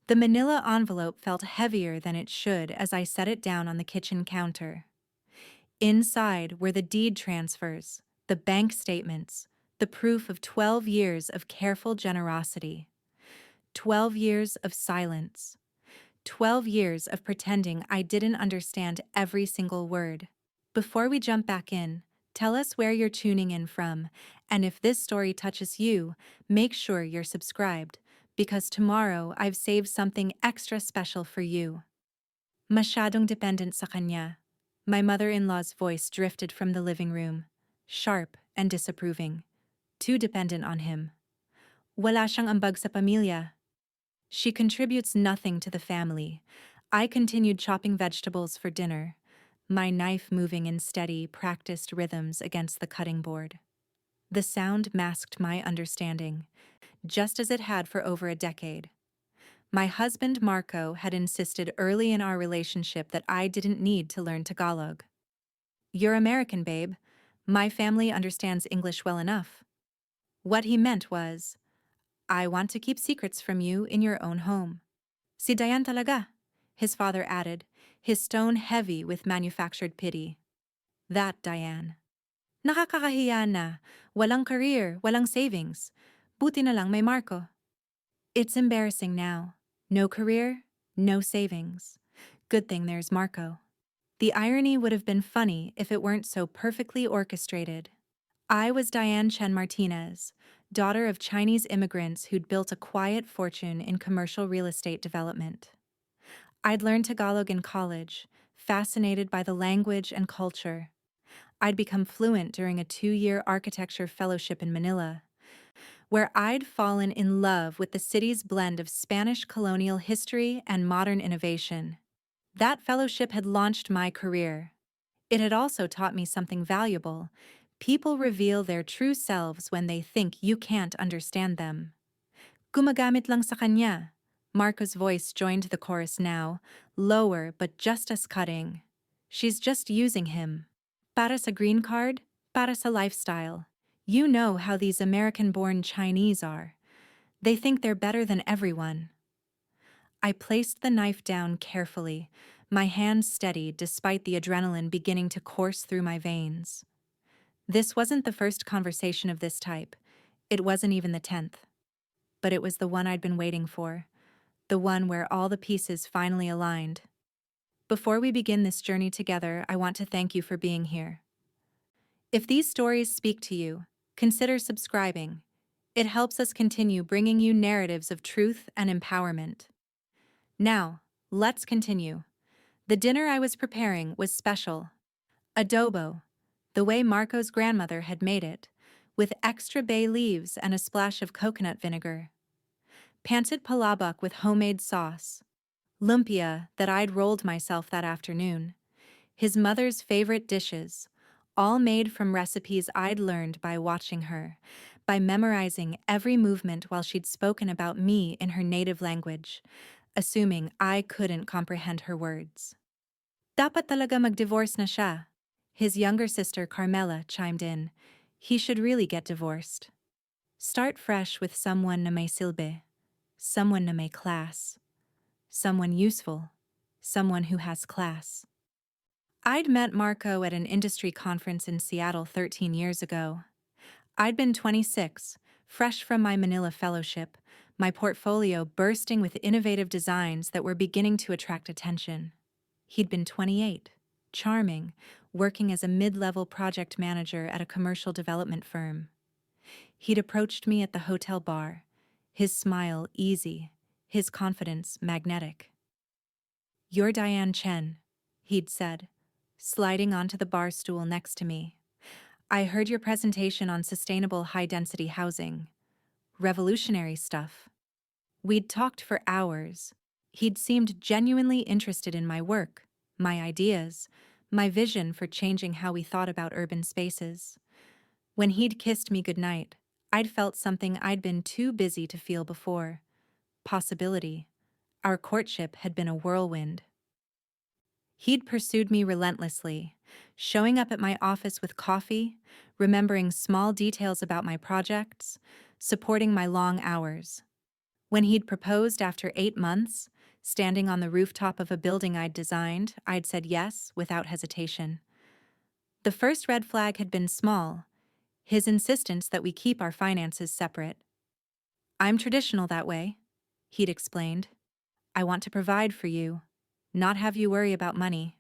The manila envelope felt heavier than it should as I set it down on the kitchen counter. Inside were the deed transfers, the bank statements, the proof of 12 years of careful generosity, 12 years of silence, 12 years of pretending I didn't understand every single word. Before we jump back in, tell us where you're tuning in from, and if this story touches you, make sure you're subscribed, because tomorrow I've saved something extra special for you. Masyadong dependent sa kanya. My mother-in-law's voice drifted from the living room, sharp and disapproving. Too dependent on him. Wala siyang ambag sa pamilya. She contributes nothing to the family. I continued chopping vegetables for dinner, my knife moving in steady, practiced rhythms against the cutting board. The sound masked my understanding, just as it had for over a decade. My husband Marco had insisted early in our relationship that I didn't need to learn Tagalog. "You're American, babe. My family understands English well enough." What he meant was, "I want to keep secrets from you in your own home." "Si Dayan talaga," his father added, his tone heavy with manufactured pity. "That Diane. Nakakahiya na. Walang career, walang savings. Buti na lang may Marco." It's embarrassing now. No career, no savings. Good thing there's Marco. The irony would have been funny if it weren't so perfectly orchestrated. I was Diane Chen Martinez, daughter of Chinese immigrants who'd built a quiet fortune in commercial real estate development. I'd learned Tagalog in college, fascinated by the language and culture. I'd become fluent during a 2-year architecture fellowship in Manila, where I'd fallen in love with the city's blend of Spanish colonial history and modern innovation. That fellowship had launched my career. It had also taught me something valuable. People reveal their true selves when they think you can't understand them. "Gumagamit lang sa kanya." Marco's voice joined the chorus now, lower but just as cutting. "She's just using him. Para sa green card, para sa lifestyle. You know how these American-born Chinese are. They think they're better than everyone." I placed the knife down carefully, my hand steady despite the adrenaline beginning to course through my veins. This wasn't the first conversation of this type. It wasn't even the 10th. But it was the one I'd been waiting for, the one where all the pieces finally aligned. Before we begin this journey together, I want to thank you for being here. If these stories speak to you, consider subscribing. It helps us continue bringing you narratives of truth and empowerment. Now, let's continue. The dinner I was preparing was special. Adobo, the way Marco's grandmother had made it, with extra bay leaves and a splash of coconut vinegar. Pancit palabok with homemade sauce. Lumpia that I'd rolled myself that afternoon. His mother's favorite dishes, all made from recipes I'd learned by watching her, by memorizing every movement while she'd spoken about me in her native language, assuming I couldn't comprehend her words. "Dapat talaga mag-divorce na siya," his younger sister Carmela chimed in. "He should really get divorced. Start fresh with someone na may silbi, someone na may class, someone useful, someone who has class." I'd met Marco at an industry conference in Seattle 13 years ago. I'd been 26, fresh from my Manila fellowship, my portfolio bursting with innovative designs that were beginning to attract attention. He'd been 28, charming, working as a mid-level project manager at a commercial development firm. He'd approached me at the hotel bar, his smile easy, his confidence magnetic. "You're Diane Chen," he'd said, sliding onto the bar stool next to me. "I heard your presentation on sustainable high-density housing. Revolutionary stuff." We'd talked for hours. He'd seemed genuinely interested in my work, my ideas, my vision for changing how we thought about urban spaces. When he'd kissed me goodnight, I'd felt something I'd been too busy to feel before. Possibility. Our courtship had been a whirlwind. He'd pursued me relentlessly, showing up at my office with coffee, remembering small details about my projects, supporting my long hours. When he'd proposed after 8 months, standing on the rooftop of a building I'd designed, I'd said yes without hesitation. The first red flag had been small, his insistence that we keep our finances separate. "I'm traditional that way," he'd explained. "I want to provide for you, not have you worry about money."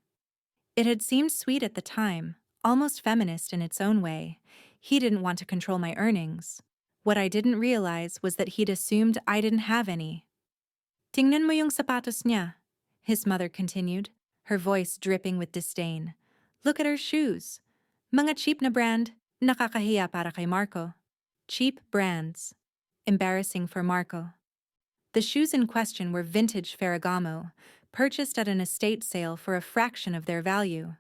It had seemed sweet at the time, almost feminist in its own way. He didn't want to control my earnings. What I didn't realize was that he'd assumed I didn't have any. "Tingnan mo yung sapatos niya," his mother continued, her voice dripping with disdain. "Look at her shoes. Mga cheap na brand, nakakahiya para kay Marco." Cheap brands. Embarrassing for Marco. The shoes in question were vintage Ferragamo, purchased at an estate sale for a fraction of their value.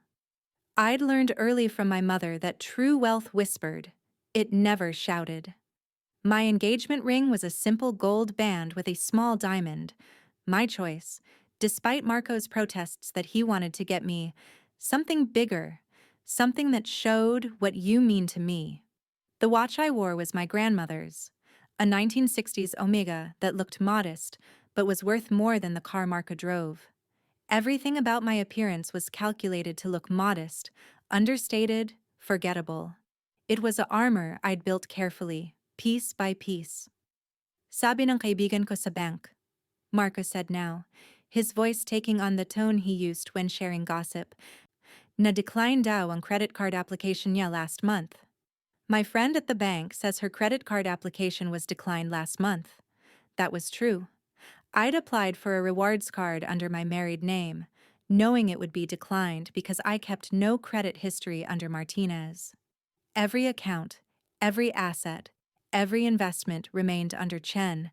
I'd learned early from my mother that true wealth whispered. It never shouted. My engagement ring was a simple gold band with a small diamond. My choice, despite Marco's protests that he wanted to get me something bigger, something that showed what you mean to me. The watch I wore was my grandmother's, a 1960s Omega that looked modest but was worth more than the car Marco drove. Everything about my appearance was calculated to look modest, understated, forgettable. It was a armor I'd built carefully, piece by piece. "Sabi ng kaibigan ko sa bank," Marco said now, his voice taking on the tone he used when sharing gossip, "na decline daw ang credit card application niya last month." My friend at the bank says her credit card application was declined last month. That was true. I'd applied for a rewards card under my married name, knowing it would be declined because I kept no credit history under Martinez. Every account, every asset, every investment remained under Chen,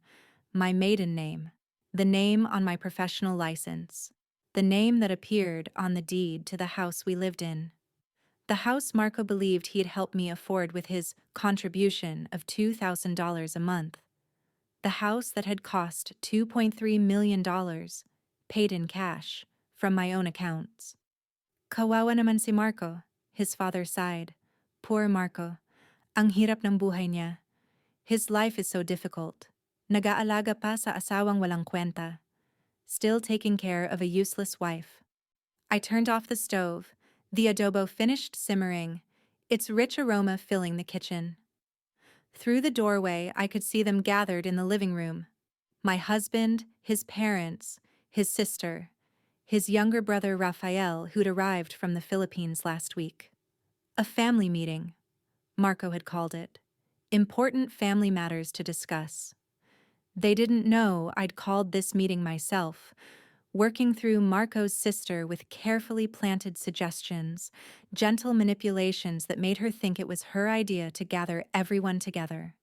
my maiden name, the name on my professional license, the name that appeared on the deed to the house we lived in. The house Marco believed he'd helped me afford with his contribution of $2,000 a month. The house that had cost $2.3 million, paid in cash, from my own accounts. "Kawawa naman si Marco," his father sighed. "Poor Marco. Ang hirap ng buhay niya. His life is so difficult. Nag-aalaga pa sa asawang walang kwenta. Still taking care of a useless wife." I turned off the stove. The adobo finished simmering, its rich aroma filling the kitchen. Through the doorway, I could see them gathered in the living room. My husband, his parents, his sister, his younger brother Rafael, who'd arrived from the Philippines last week. A family meeting, Marco had called it. Important family matters to discuss. They didn't know I'd called this meeting myself, working through Marco's sister with carefully planted suggestions, gentle manipulations that made her think it was her idea to gather everyone together.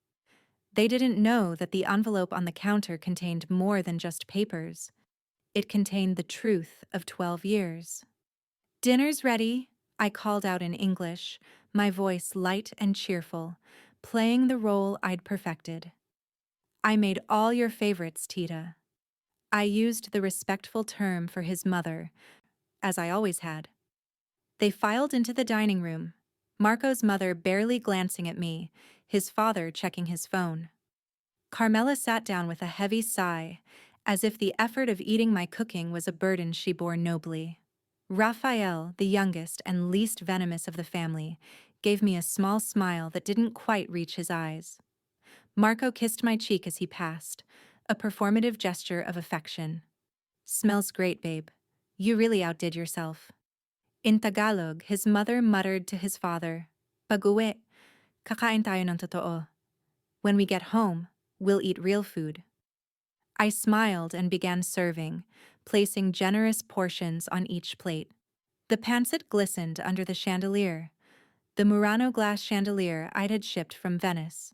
They didn't know that the envelope on the counter contained more than just papers. It contained the truth of 12 years. "Dinner's ready," I called out in English, my voice light and cheerful, playing the role I'd perfected. "I made all your favorites, Tita." I used the respectful term for his mother, as I always had. They filed into the dining room, Marco's mother barely glancing at me, his father checking his phone. Carmela sat down with a heavy sigh, as if the effort of eating my cooking was a burden she bore nobly. Raphael, the youngest and least venomous of the family, gave me a small smile that didn't quite reach his eyes. Marco kissed my cheek as he passed, a performative gesture of affection. "Smells great, babe. You really outdid yourself." In Tagalog, his mother muttered to his father, "Pag-uwi, kakain tayo ng totoo. When we get home, we'll eat real food." I smiled and began serving, placing generous portions on each plate. The pancit glistened under the chandelier, the Murano glass chandelier I'd had shipped from Venice.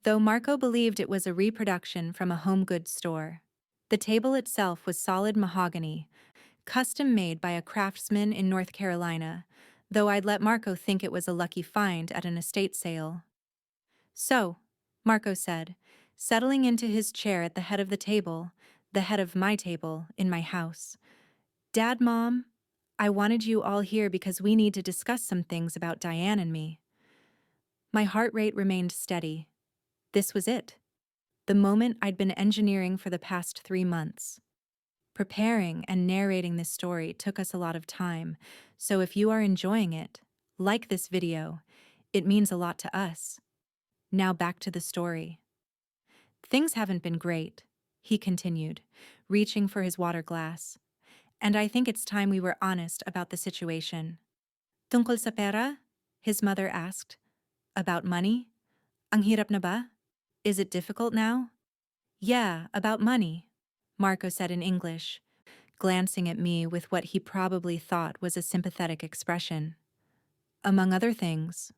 Though Marco believed it was a reproduction from a home goods store. The table itself was solid mahogany, custom made by a craftsman in North Carolina, though I'd let Marco think it was a lucky find at an estate sale. "So," Marco said, settling into his chair at the head of the head of my table, in my house. "Dad, Mom, I wanted you all here because we need to discuss some things about Diane and me." My heart rate remained steady. This was it. the moment I'd been engineering for the past 3 months. Preparing and narrating this story took us a lot of time, so if you are enjoying it, like this video, it means a lot to us. Now back to the story. Things haven't been great, he continued, reaching for his water glass. And I think it's time we were honest about the situation. Tungkol sa pera? His mother asked. About money? Ang hirap na ba? Is it difficult now? Yeah, about money, Marco said in English, glancing at me with what he probably thought was a sympathetic expression. Among other things,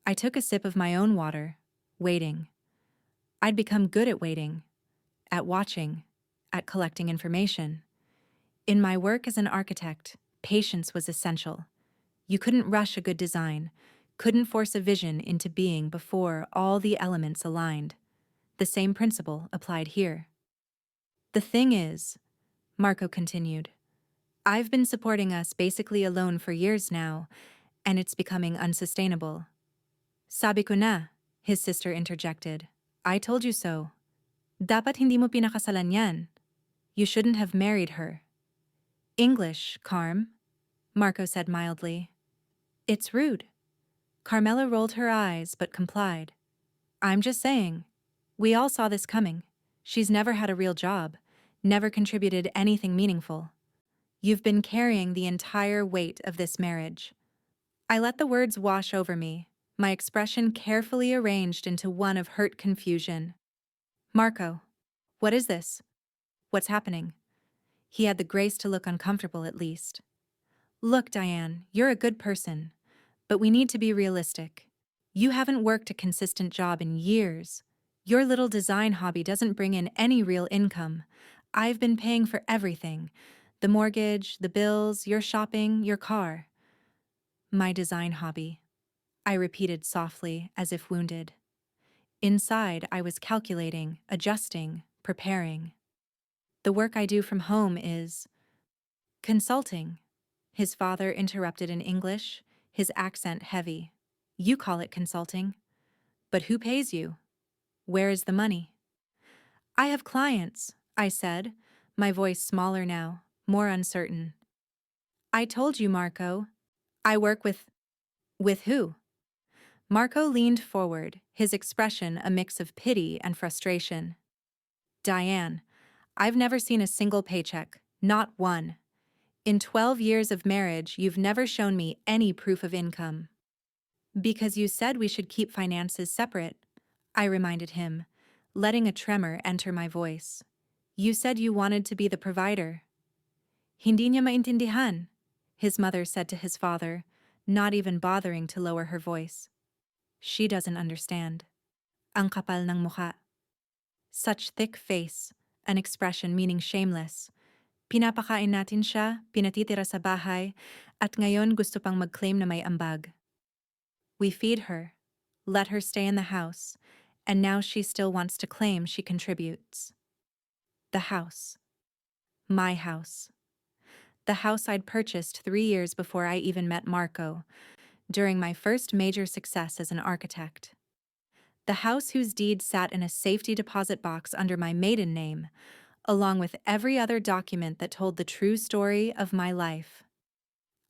I took a sip of my own water, waiting. I'd become good at waiting, at watching, at collecting information. In my work as an architect, patience was essential. You couldn't rush a good design, couldn't force a vision into being before all the elements aligned. The same principle applied here. The thing is, Marco continued, I've been supporting us basically alone for years now, and it's becoming unsustainable. Sabi ko na, his sister interjected. I told you so. Dapat hindi mo pinakasalan yan. You shouldn't have married her. English, Carm, Marco said mildly. It's rude. Carmela rolled her eyes but complied. I'm just saying. We all saw this coming. She's never had a real job, never contributed anything meaningful. You've been carrying the entire weight of this marriage. I let the words wash over me, my expression carefully arranged into one of hurt confusion. Marco, what is this? What's happening? He had the grace to look uncomfortable at least. Look, Diane, you're a good person, but we need to be realistic. You haven't worked a consistent job in years. Your little design hobby doesn't bring in any real income. I've been paying for everything. The mortgage, the bills, your shopping, your car. My design hobby, I repeated softly, as if wounded. Inside, I was calculating, adjusting, preparing. The work I do from home is consulting. His father interrupted in English, his accent heavy. You call it consulting. But who pays you? Where is the money? I have clients, I said, my voice smaller now, more uncertain. I told you, Marco. I work with who? Marco leaned forward, his expression a mix of pity and frustration. Diane, I've never seen a single paycheck, not one. In 12 years of marriage, you've never shown me any proof of income. Because you said we should keep finances separate, I reminded him, letting a tremor enter my voice. You said you wanted to be the provider. Hindi niya maintindihan, his mother said to his father, not even bothering to lower her voice. She doesn't understand. Ang kapal ng mukha. Such thick face, an expression meaning shameless. Pinapakain natin siya, pinatitira sa bahay, at ngayon gusto pang mag-claim na may ambag. We feed her, let her stay in the house, and now she still wants to claim she contributes. The house. My house. The house I'd purchased 3 years before I even met Marco, during my first major success as an architect. The house whose deed sat in a safety deposit box under my maiden name, along with every other document that told the true story of my life.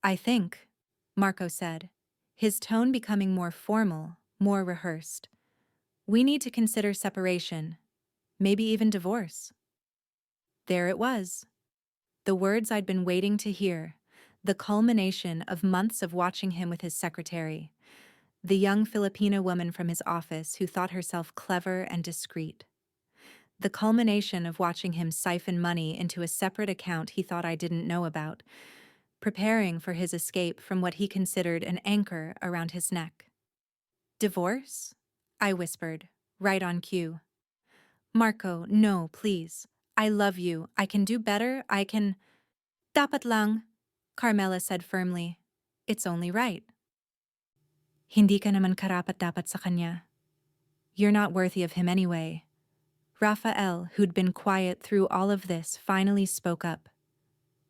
I think, Marco said, his tone becoming more formal, more rehearsed. We need to consider separation, maybe even divorce. There it was. The words I'd been waiting to hear, the culmination of months of watching him with his secretary, the young Filipino woman from his office who thought herself clever and discreet. The culmination of watching him siphon money into a separate account he thought I didn't know about, preparing for his escape from what he considered an anchor around his neck. Divorce? I whispered, right on cue. Marco, no, please. I love you. I can do better. I can... Dapat lang, Carmela said firmly. It's only right. Hindi ka naman karapat-dapat sa kanya. You're not worthy of him anyway. Rafael, who'd been quiet through all of this, finally spoke up.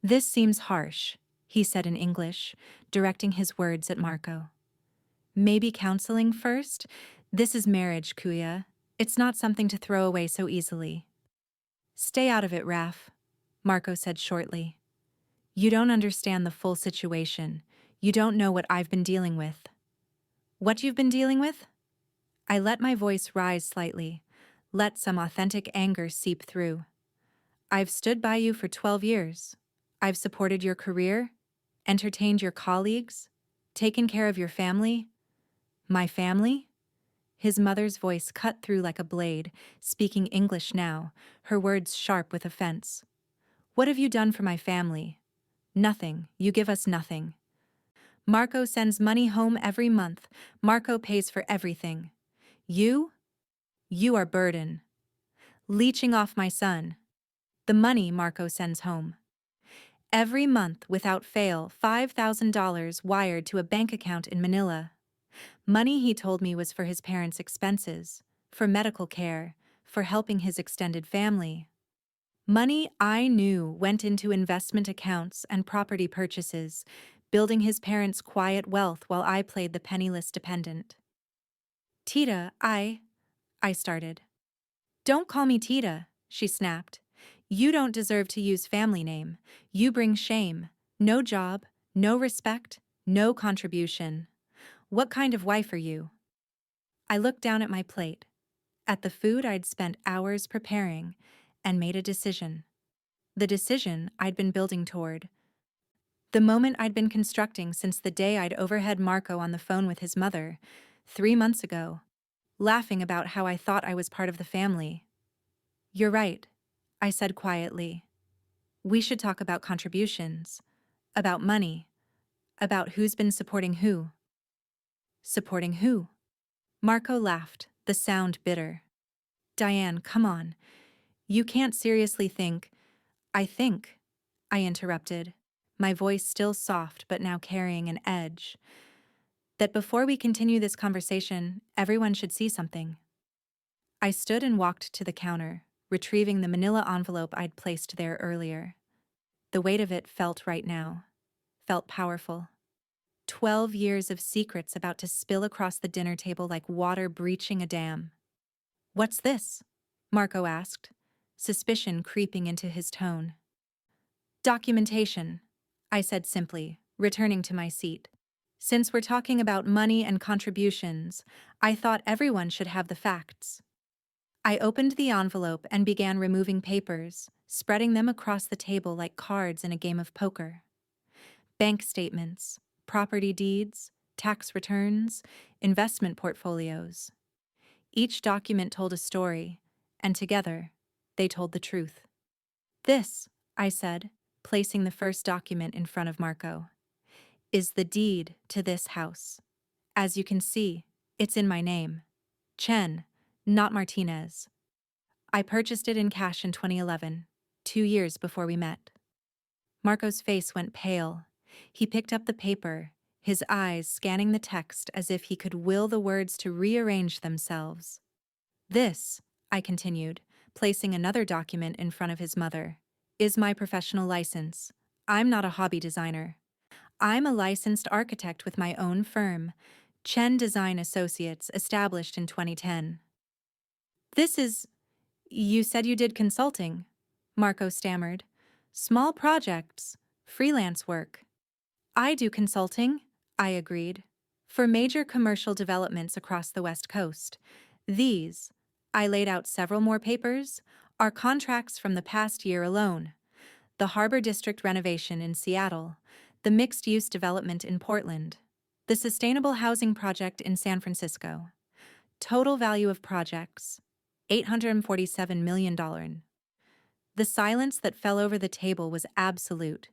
This seems harsh, he said in English, directing his words at Marco. Maybe counseling first? This is marriage, Kuya. It's not something to throw away so easily. Stay out of it, Raf, Marco said shortly. You don't understand the full situation. You don't know what I've been dealing with. What you've been dealing with? I let my voice rise slightly, let some authentic anger seep through. I've stood by you for 12 years. I've supported your career, entertained your colleagues, taken care of your family. My family? His mother's voice cut through like a blade, speaking English now, her words sharp with offense. What have you done for my family? Nothing. You give us nothing. Marco sends money home every month. Marco pays for everything. You? You are burden. Leeching off my son. The money Marco sends home. Every month, without fail, $5,000 wired to a bank account in Manila. Money he told me was for his parents' expenses, for medical care, for helping his extended family. Money I knew went into investment accounts and property purchases, building his parents' quiet wealth while I played the penniless dependent. Tita, I started. Don't call me Tita, she snapped. You don't deserve to use family name. You bring shame. No job, no respect, no contribution. What kind of wife are you? I looked down at my plate, at the food I'd spent hours preparing, and made a decision. The decision I'd been building toward. The moment I'd been constructing since the day I'd overheard Marco on the phone with his mother, 3 months ago, laughing about how I thought I was part of the family. You're right, I said quietly. We should talk about contributions, about money, about who's been supporting who. Supporting who? Marco laughed, the sound bitter. Diane, come on. You can't seriously think. I interrupted, my voice still soft but now carrying an edge, that before we continue this conversation, everyone should see something. I stood and walked to the counter, retrieving the manila envelope I'd placed there earlier. The weight of it felt right now, felt powerful. 12 years of secrets about to spill across the dinner table like water breaching a dam. What's this? Marco asked, suspicion creeping into his tone. Documentation, I said simply, returning to my seat. Since we're talking about money and contributions, I thought everyone should have the facts. I opened the envelope and began removing papers, spreading them across the table like cards in a game of poker. Bank statements, property deeds, tax returns, investment portfolios. Each document told a story, and together, they told the truth. This, I said, placing the first document in front of Marco, is the deed to this house. As you can see, it's in my name. Chen, not Martinez. I purchased it in cash in 2011, 2 years before we met. Marco's face went pale. He picked up the paper, his eyes scanning the text as if he could will the words to rearrange themselves. This, I continued, placing another document in front of his mother, is my professional license. I'm not a hobby designer. I'm a licensed architect with my own firm, Chen Design Associates, established in 2010. You said you did consulting, Marco stammered. Small projects, freelance work. I do consulting, I agreed, for major commercial developments across the West Coast. These, I laid out several more papers, are contracts from the past year alone. The Harbor District renovation in Seattle, the mixed-use development in Portland, the sustainable housing project in San Francisco. Total value of projects, $847 million. The silence that fell over the table was absolute.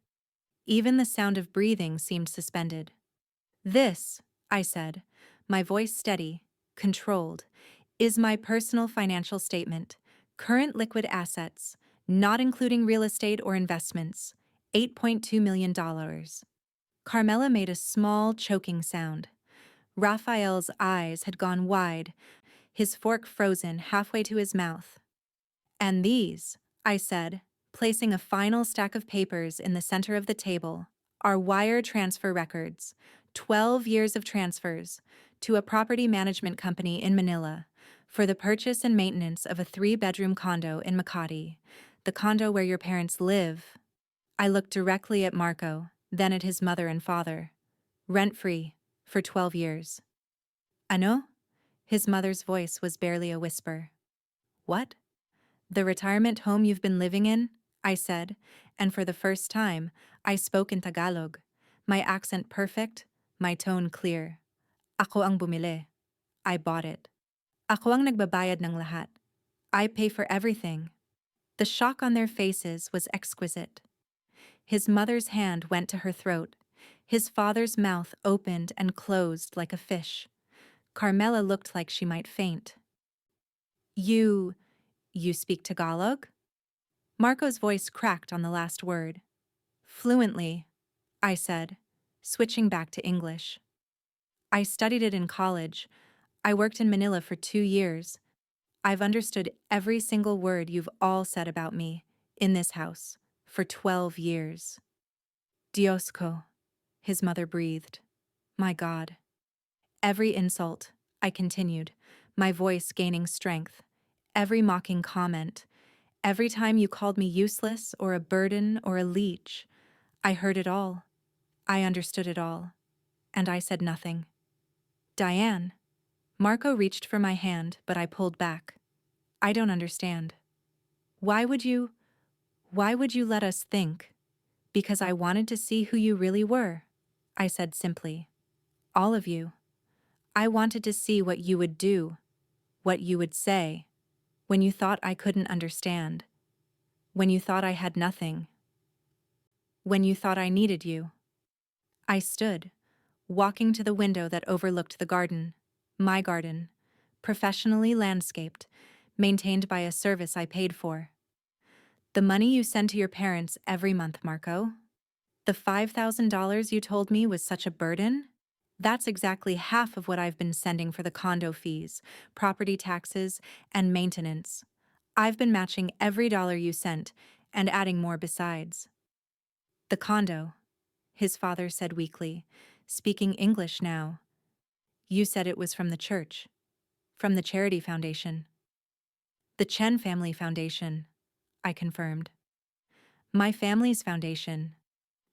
Even the sound of breathing seemed suspended. This, I said, my voice steady, controlled, is my personal financial statement. Current liquid assets, not including real estate or investments, $8.2 million. Carmela made a small, choking sound. Raphael's eyes had gone wide, his fork frozen halfway to his mouth. And these, I said, placing a final stack of papers in the center of the table, are wire transfer records, 12 years of transfers, to a property management company in Manila, For the purchase and maintenance of a 3-bedroom condo in Makati, the condo where your parents live. I looked directly at Marco, then at his mother and father. Rent-free, for 12 years. Ano? His mother's voice was barely a whisper. What? The retirement home you've been living in? I said, and for the first time, I spoke in Tagalog. My accent perfect, my tone clear. Ako ang bumili. I bought it. Ako ang nagbabayad ng lahat. I pay for everything. The shock on their faces was exquisite. His mother's hand went to her throat. His father's mouth opened and closed like a fish. Carmela looked like she might faint. You speak Tagalog? Marco's voice cracked on the last word. Fluently, I said, switching back to English. I studied it in college. I worked in Manila for 2 years. I've understood every single word you've all said about me, in this house, for 12 years. Dios ko, his mother breathed. My God. Every insult, I continued, my voice gaining strength. Every mocking comment. Every time you called me useless or a burden or a leech. I heard it all. I understood it all. And I said nothing. Diane. Marco reached for my hand, but I pulled back. I don't understand. Why would you let us think? Because I wanted to see who you really were, I said simply. All of you. I wanted to see what you would do, what you would say, when you thought I couldn't understand, when you thought I had nothing, when you thought I needed you. I stood, walking to the window that overlooked the garden, my garden, professionally landscaped, maintained by a service I paid for. The money you send to your parents every month, Marco? The $5,000 you told me was such a burden? That's exactly half of what I've been sending for the condo fees, property taxes, and maintenance. I've been matching every dollar you sent, and adding more besides. The condo, his father said weakly, speaking English now. You said it was from the church. From the charity foundation. The Chen Family Foundation, I confirmed. My family's foundation.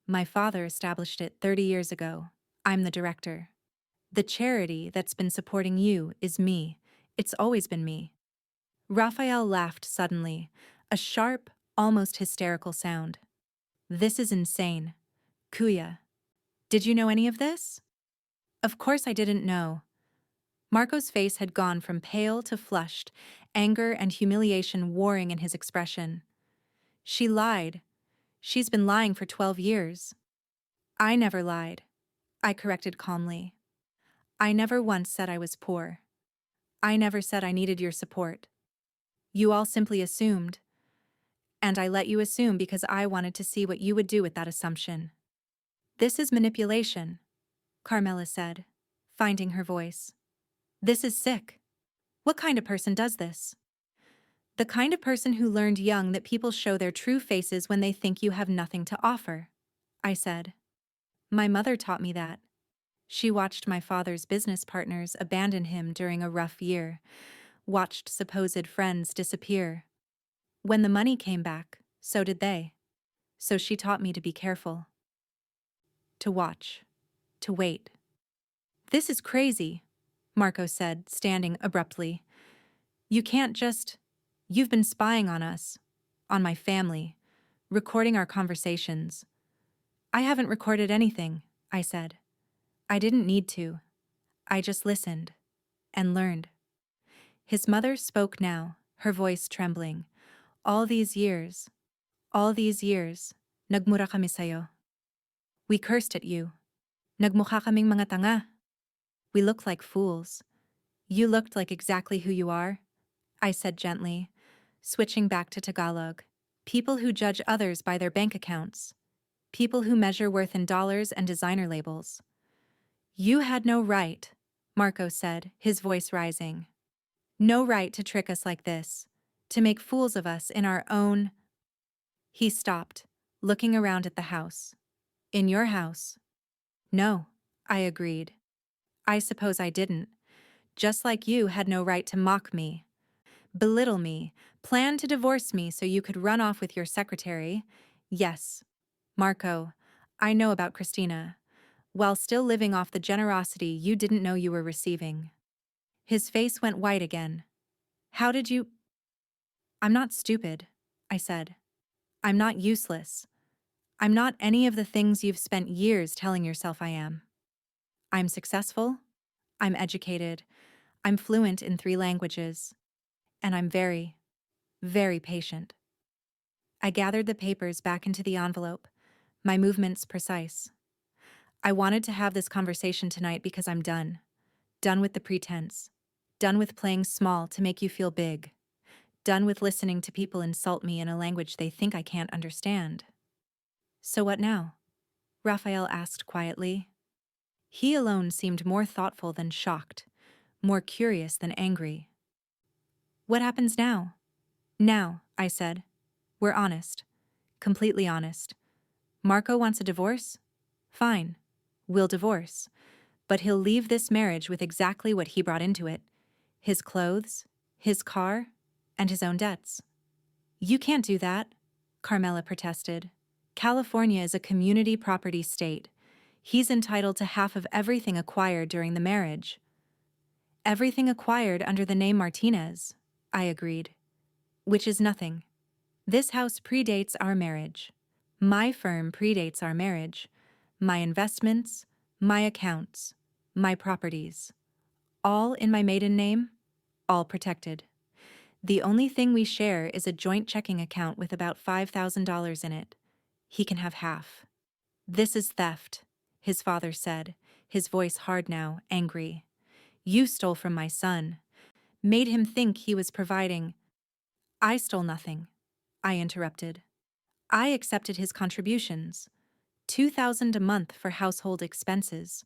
My father established it 30 years ago. I'm the director. The charity that's been supporting you is me. It's always been me. Raphael laughed suddenly, a sharp, almost hysterical sound. This is insane. Kuya. Did you know any of this? Of course I didn't know. Marco's face had gone from pale to flushed, anger and humiliation warring in his expression. She lied. She's been lying for 12 years. I never lied, I corrected calmly. I never once said I was poor. I never said I needed your support. You all simply assumed. And I let you assume because I wanted to see what you would do with that assumption. This is manipulation, Carmela said, finding her voice. This is sick. What kind of person does this? The kind of person who learned young that people show their true faces when they think you have nothing to offer, I said. My mother taught me that. She watched my father's business partners abandon him during a rough year, watched supposed friends disappear. When the money came back, so did they. So she taught me to be careful. To watch. To wait. This is crazy, Marco said, standing abruptly. You can't just... You've been spying on us, on my family, recording our conversations. I haven't recorded anything, I said. I didn't need to. I just listened and learned. His mother spoke now, her voice trembling. All these years, nagmura kami sayo. We cursed at you. Nagmukha kaming mga tanga. We looked like fools. You looked like exactly who you are, I said gently, switching back to Tagalog. People who judge others by their bank accounts. People who measure worth in dollars and designer labels. You had no right, Marco said, his voice rising. No right to trick us like this, to make fools of us in our own... He stopped, looking around at the house. In your house? No, I agreed. I suppose I didn't. Just like you had no right to mock me, belittle me, plan to divorce me so you could run off with your secretary. Yes, Marco, I know about Christina, while still living off the generosity you didn't know you were receiving. His face went white again. How did you— I'm not stupid, I said. I'm not useless. I'm not any of the things you've spent years telling yourself I am. I'm successful, I'm educated, I'm fluent in 3 languages, and I'm very, very patient. I gathered the papers back into the envelope, my movements precise. I wanted to have this conversation tonight because I'm done. Done with the pretense. Done with playing small to make you feel big. Done with listening to people insult me in a language they think I can't understand. So what now? Raphael asked quietly. He alone seemed more thoughtful than shocked, more curious than angry. What happens now? Now, I said. We're honest. Completely honest. Marco wants a divorce? Fine. We'll divorce. But he'll leave this marriage with exactly what he brought into it: his clothes, his car, and his own debts. You can't do that, Carmela protested. California is a community property state. He's entitled to half of everything acquired during the marriage. Everything acquired under the name Martinez, I agreed. Which is nothing. This house predates our marriage. My firm predates our marriage. My investments, my accounts, my properties. All in my maiden name, all protected. The only thing we share is a joint checking account with about $5,000 in it. He can have half. This is theft, his father said, his voice hard now, angry. You stole from my son. Made him think he was providing. I stole nothing, I interrupted. I accepted his contributions. $2,000 a month for household expenses.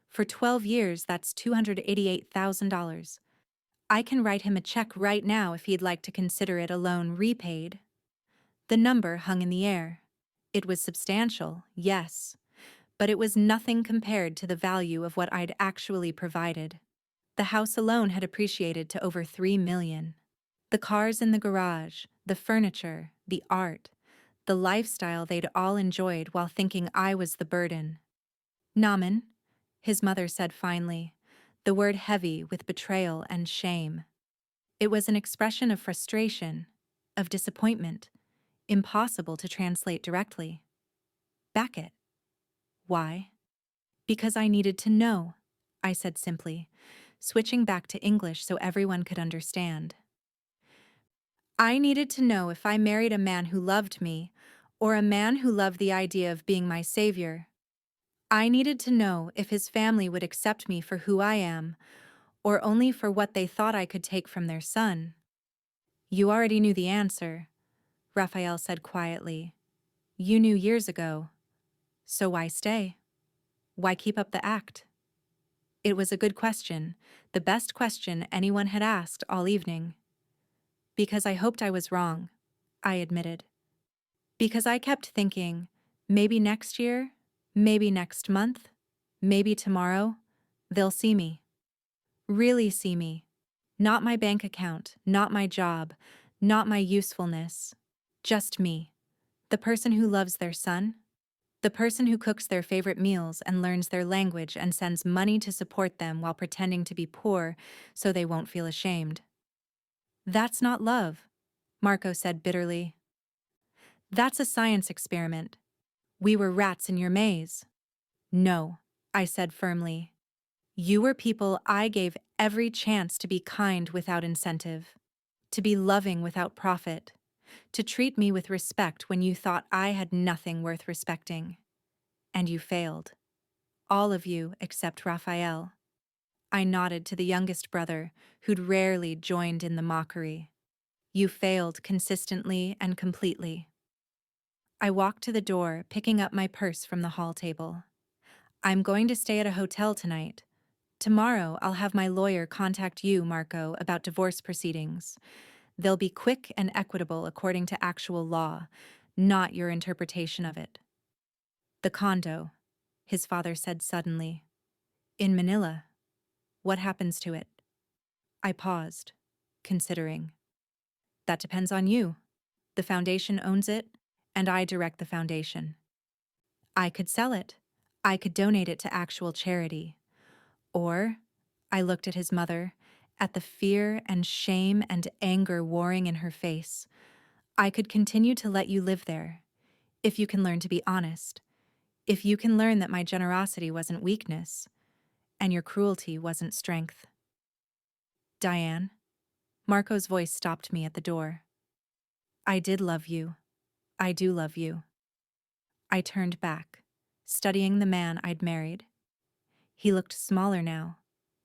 For 12 years, that's $288,000. I can write him a check right now if he'd like to consider it a loan repaid. The number hung in the air. It was substantial, yes, but it was nothing compared to the value of what I'd actually provided. The house alone had appreciated to over $3 million. The cars in the garage, the furniture, the art, the lifestyle they'd all enjoyed while thinking I was the burden. Namen, his mother said finally, the word heavy with betrayal and shame. It was an expression of frustration, of disappointment, impossible to translate directly. Back it. Why? Because I needed to know, I said simply, switching back to English so everyone could understand. I needed to know if I married a man who loved me, or a man who loved the idea of being my savior. I needed to know if his family would accept me for who I am, or only for what they thought I could take from their son. You already knew the answer, Raphael said quietly. You knew years ago. So why stay? Why keep up the act? It was a good question, the best question anyone had asked all evening. Because I hoped I was wrong, I admitted. Because I kept thinking, maybe next year, maybe next month, maybe tomorrow, they'll see me. Really see me. Not my bank account, not my job, not my usefulness. Just me. The person who loves their son. The person who cooks their favorite meals and learns their language and sends money to support them while pretending to be poor so they won't feel ashamed. That's not love, Marco said bitterly. That's a science experiment. We were rats in your maze. No, I said firmly. You were people I gave every chance to be kind without incentive, to be loving without profit, to treat me with respect when you thought I had nothing worth respecting. And you failed. All of you except Raphael. I nodded to the youngest brother, who'd rarely joined in the mockery. You failed consistently and completely. I walked to the door, picking up my purse from the hall table. I'm going to stay at a hotel tonight. Tomorrow, I'll have my lawyer contact you, Marco, about divorce proceedings. They'll be quick and equitable according to actual law, not your interpretation of it. The condo, his father said suddenly. In Manila. What happens to it? I paused, considering. That depends on you. The foundation owns it, and I direct the foundation. I could sell it. I could donate it to actual charity. Or, I looked at his mother, at the fear and shame and anger warring in her face. I could continue to let you live there, if you can learn to be honest, if you can learn that my generosity wasn't weakness, and your cruelty wasn't strength. Diane, Marco's voice stopped me at the door. I did love you. I do love you. I turned back, studying the man I'd married. He looked smaller now,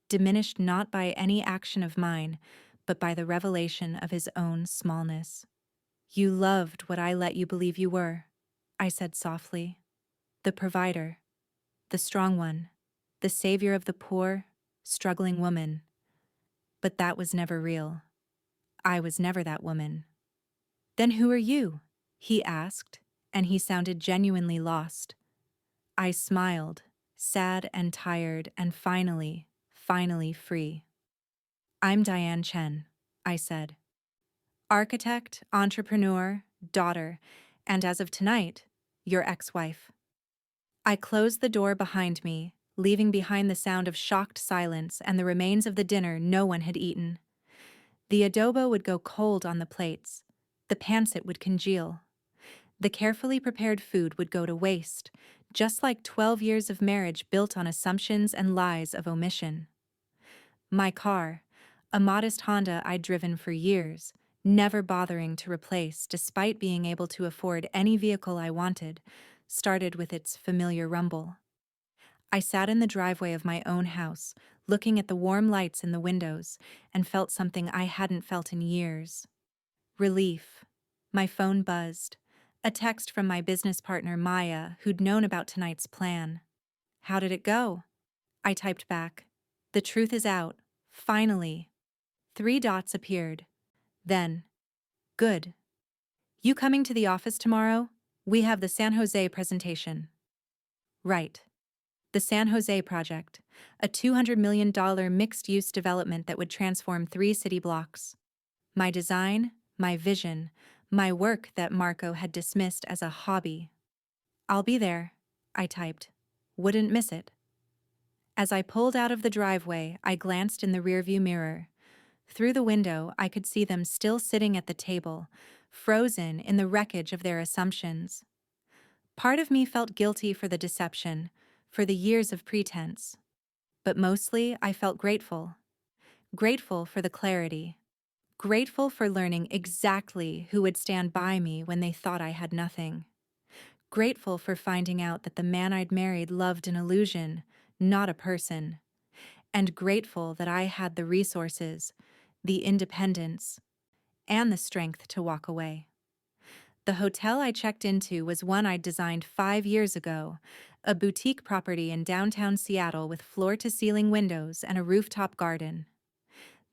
diminished not by any action of mine, but by the revelation of his own smallness. You loved what I let you believe you were, I said softly. The provider, the strong one, the savior of the poor, struggling woman. But that was never real. I was never that woman. Then who are you? He asked, and he sounded genuinely lost. I smiled, sad and tired, and finally free. I'm Diane Chen, I said. Architect, entrepreneur, daughter, and as of tonight, your ex-wife. I closed the door behind me, leaving behind the sound of shocked silence and the remains of the dinner no one had eaten. The adobo would go cold on the plates. The pancit would congeal. The carefully prepared food would go to waste, just like 12 years of marriage built on assumptions and lies of omission. My car, a modest Honda I'd driven for years, never bothering to replace despite being able to afford any vehicle I wanted, started with its familiar rumble. I sat in the driveway of my own house, looking at the warm lights in the windows, and felt something I hadn't felt in years. Relief. My phone buzzed. A text from my business partner Maya, who'd known about tonight's plan. How did it go? I typed back. The truth is out. Finally. 3 dots appeared. Then. Good. You coming to the office tomorrow? We have the San Jose presentation. Right. The San Jose project, a $200 million mixed-use development that would transform 3 city blocks. My design, my vision, my work that Marco had dismissed as a hobby. I'll be there, I typed. Wouldn't miss it. As I pulled out of the driveway, I glanced in the rearview mirror. Through the window, I could see them still sitting at the table, frozen in the wreckage of their assumptions. Part of me felt guilty for the deception, for the years of pretense. But mostly, I felt grateful. Grateful for the clarity. Grateful for learning exactly who would stand by me when they thought I had nothing. Grateful for finding out that the man I'd married loved an illusion, not a person. And grateful that I had the resources, the independence, and the strength to walk away. The hotel I checked into was one I'd designed 5 years ago, a boutique property in downtown Seattle with floor-to-ceiling windows and a rooftop garden.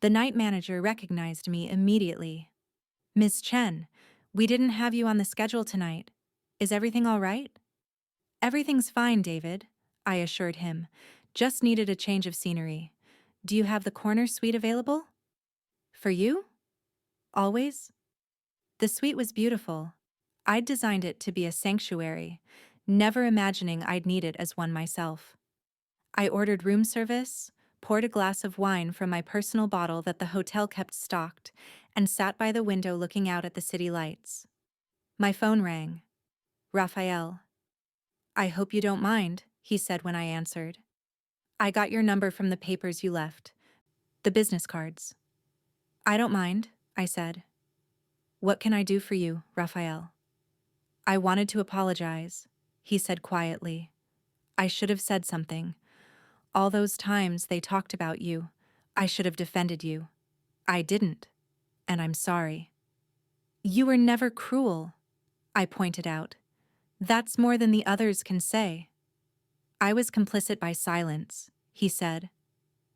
The night manager recognized me immediately. Ms. Chen, we didn't have you on the schedule tonight. Is everything all right? Everything's fine, David, I assured him. Just needed a change of scenery. Do you have the corner suite available? For you? Always? The suite was beautiful. I'd designed it to be a sanctuary, never imagining I'd need it as one myself. I ordered room service, poured a glass of wine from my personal bottle that the hotel kept stocked, and sat by the window looking out at the city lights. My phone rang. Raphael. I hope you don't mind, he said when I answered. I got your number from the papers you left. The business cards. I don't mind, I said. What can I do for you, Raphael? I wanted to apologize, he said quietly. I should have said something. All those times they talked about you, I should have defended you. I didn't, and I'm sorry. You were never cruel, I pointed out. That's more than the others can say. I was complicit by silence, he said.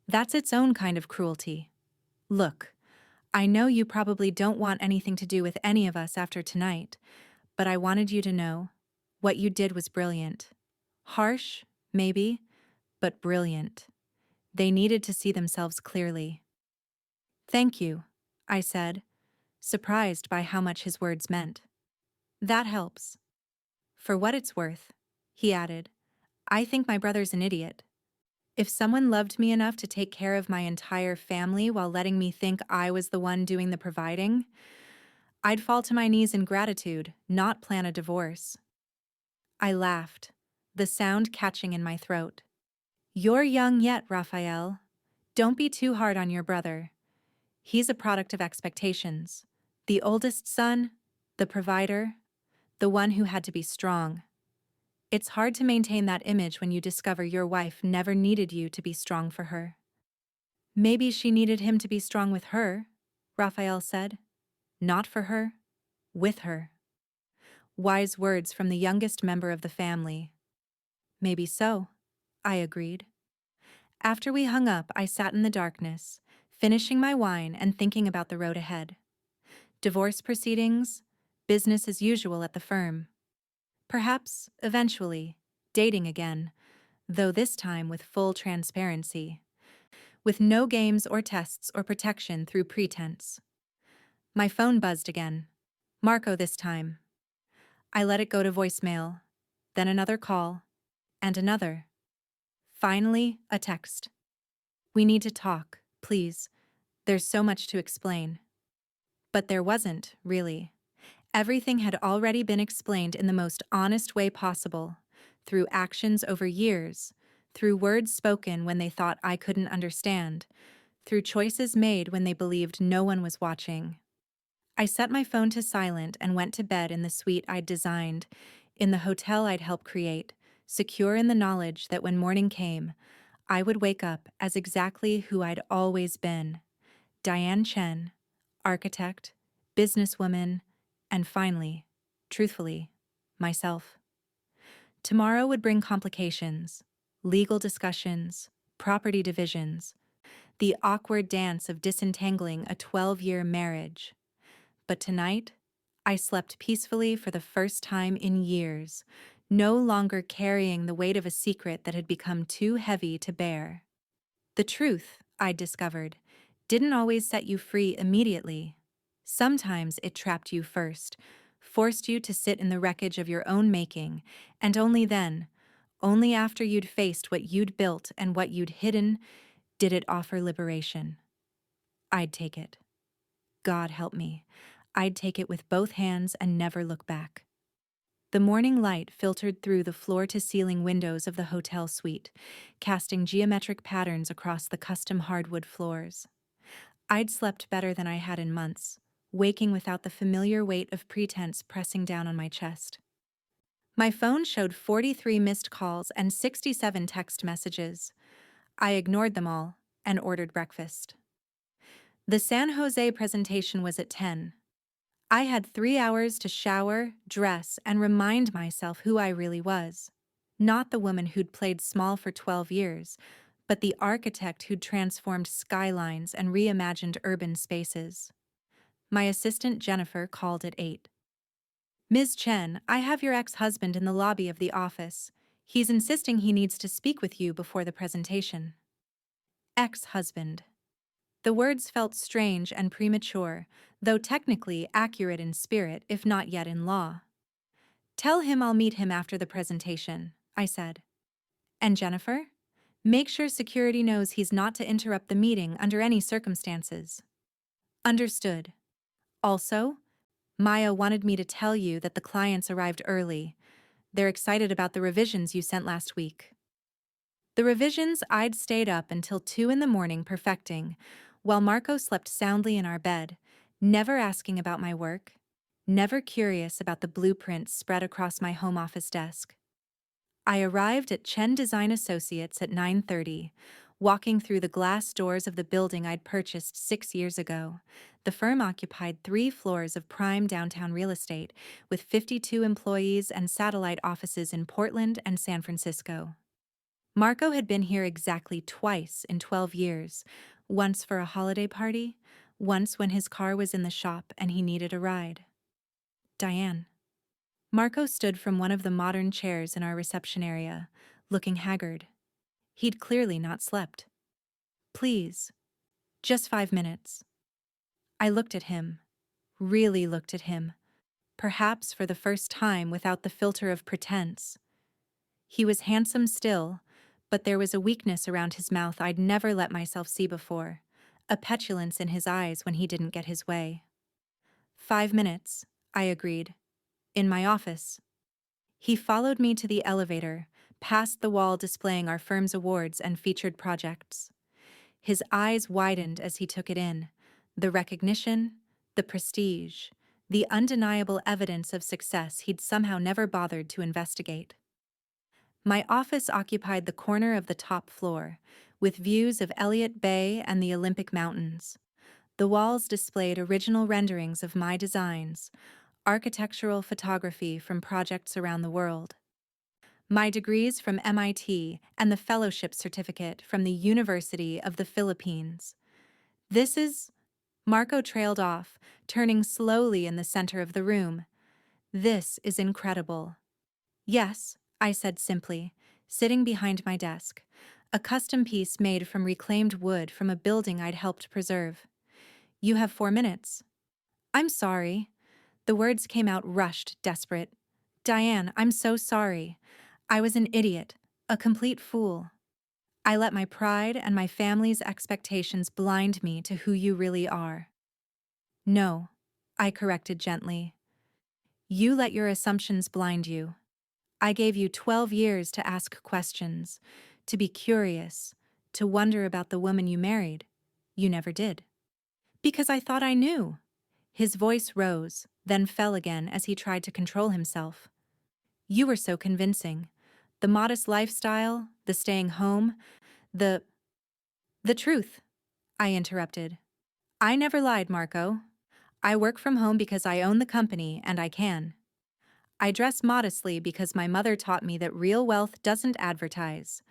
That's its own kind of cruelty. Look, I know you probably don't want anything to do with any of us after tonight, but I wanted you to know what you did was brilliant. Harsh, maybe, but brilliant. They needed to see themselves clearly. Thank you, I said, surprised by how much his words meant. That helps. For what it's worth, he added, I think my brother's an idiot. If someone loved me enough to take care of my entire family while letting me think I was the one doing the providing, I'd fall to my knees in gratitude, not plan a divorce. I laughed, the sound catching in my throat. You're young yet, Raphael. Don't be too hard on your brother. He's a product of expectations. The oldest son, the provider, the one who had to be strong. It's hard to maintain that image when you discover your wife never needed you to be strong for her. Maybe she needed him to be strong with her, Raphael said. Not for her, with her. Wise words from the youngest member of the family. Maybe so, I agreed. After we hung up, I sat in the darkness, finishing my wine and thinking about the road ahead. Divorce proceedings, business as usual at the firm. Perhaps, eventually, dating again, though this time with full transparency. With no games or tests or protection through pretense. My phone buzzed again. Marco this time. I let it go to voicemail, then another call, and another. Finally, a text. We need to talk, please. There's so much to explain. But there wasn't, really. Everything had already been explained in the most honest way possible, through actions over years, through words spoken when they thought I couldn't understand, through choices made when they believed no one was watching. I set my phone to silent and went to bed in the suite I'd designed, in the hotel I'd helped create, secure in the knowledge that when morning came, I would wake up as exactly who I'd always been, Diane Chen, architect, businesswoman, and finally, truthfully, myself. Tomorrow would bring complications, legal discussions, property divisions, the awkward dance of disentangling a 12-year marriage. But tonight, I slept peacefully for the first time in years, no longer carrying the weight of a secret that had become too heavy to bear. The truth, I'd discovered, didn't always set you free immediately. Sometimes it trapped you first, forced you to sit in the wreckage of your own making, and only then, only after you'd faced what you'd built and what you'd hidden, did it offer liberation. I'd take it. God help me. I'd take it with both hands and never look back. The morning light filtered through the floor-to-ceiling windows of the hotel suite, casting geometric patterns across the custom hardwood floors. I'd slept better than I had in months, waking without the familiar weight of pretense pressing down on my chest. My phone showed 43 missed calls and 67 text messages. I ignored them all and ordered breakfast. The San Jose presentation was at 10. I had 3 hours to shower, dress, and remind myself who I really was. Not the woman who'd played small for 12 years, but the architect who'd transformed skylines and reimagined urban spaces. My assistant Jennifer called at 8. Ms. Chen, I have your ex-husband in the lobby of the office. He's insisting he needs to speak with you before the presentation. Ex-husband. The words felt strange and premature, though technically accurate in spirit, if not yet in law. Tell him I'll meet him after the presentation, I said. And Jennifer? Make sure security knows he's not to interrupt the meeting under any circumstances. Understood. Also, Maya wanted me to tell you that the clients arrived early. They're excited about the revisions you sent last week. The revisions I'd stayed up until 2 in the morning perfecting, while Marco slept soundly in our bed, never asking about my work, never curious about the blueprints spread across my home office desk. I arrived at Chen Design Associates at 9:30, walking through the glass doors of the building I'd purchased 6 years ago. The firm occupied 3 floors of prime downtown real estate, with 52 employees and satellite offices in Portland and San Francisco. Marco had been here exactly twice in 12 years, once for a holiday party, once when his car was in the shop and he needed a ride. Diane. Marco stood from one of the modern chairs in our reception area, looking haggard. He'd clearly not slept. Please. Just 5 minutes. I looked at him, really looked at him, perhaps for the first time without the filter of pretense. He was handsome still, but there was a weakness around his mouth I'd never let myself see before, a petulance in his eyes when he didn't get his way. 5 minutes, I agreed. In my office. He followed me to the elevator, past the wall displaying our firm's awards and featured projects. His eyes widened as he took it in. The recognition, the prestige, the undeniable evidence of success he'd somehow never bothered to investigate. My office occupied the corner of the top floor, with views of Elliott Bay and the Olympic Mountains. The walls displayed original renderings of my designs, architectural photography from projects around the world. My degrees from MIT and the fellowship certificate from the University of the Philippines. This is... Marco trailed off, turning slowly in the center of the room. This is incredible. Yes, I said simply, sitting behind my desk, a custom piece made from reclaimed wood from a building I'd helped preserve. You have 4 minutes. I'm sorry. The words came out rushed, desperate. Diane, I'm so sorry. I was an idiot, a complete fool. I let my pride and my family's expectations blind me to who you really are. No, I corrected gently. You let your assumptions blind you. I gave you 12 years to ask questions, to be curious, to wonder about the woman you married. You never did. Because I thought I knew. His voice rose, then fell again as he tried to control himself. You were so convincing. The modest lifestyle, the staying home, the truth, I interrupted. I never lied, Marco. I work from home because I own the company and I can. I dress modestly because my mother taught me that real wealth doesn't advertise.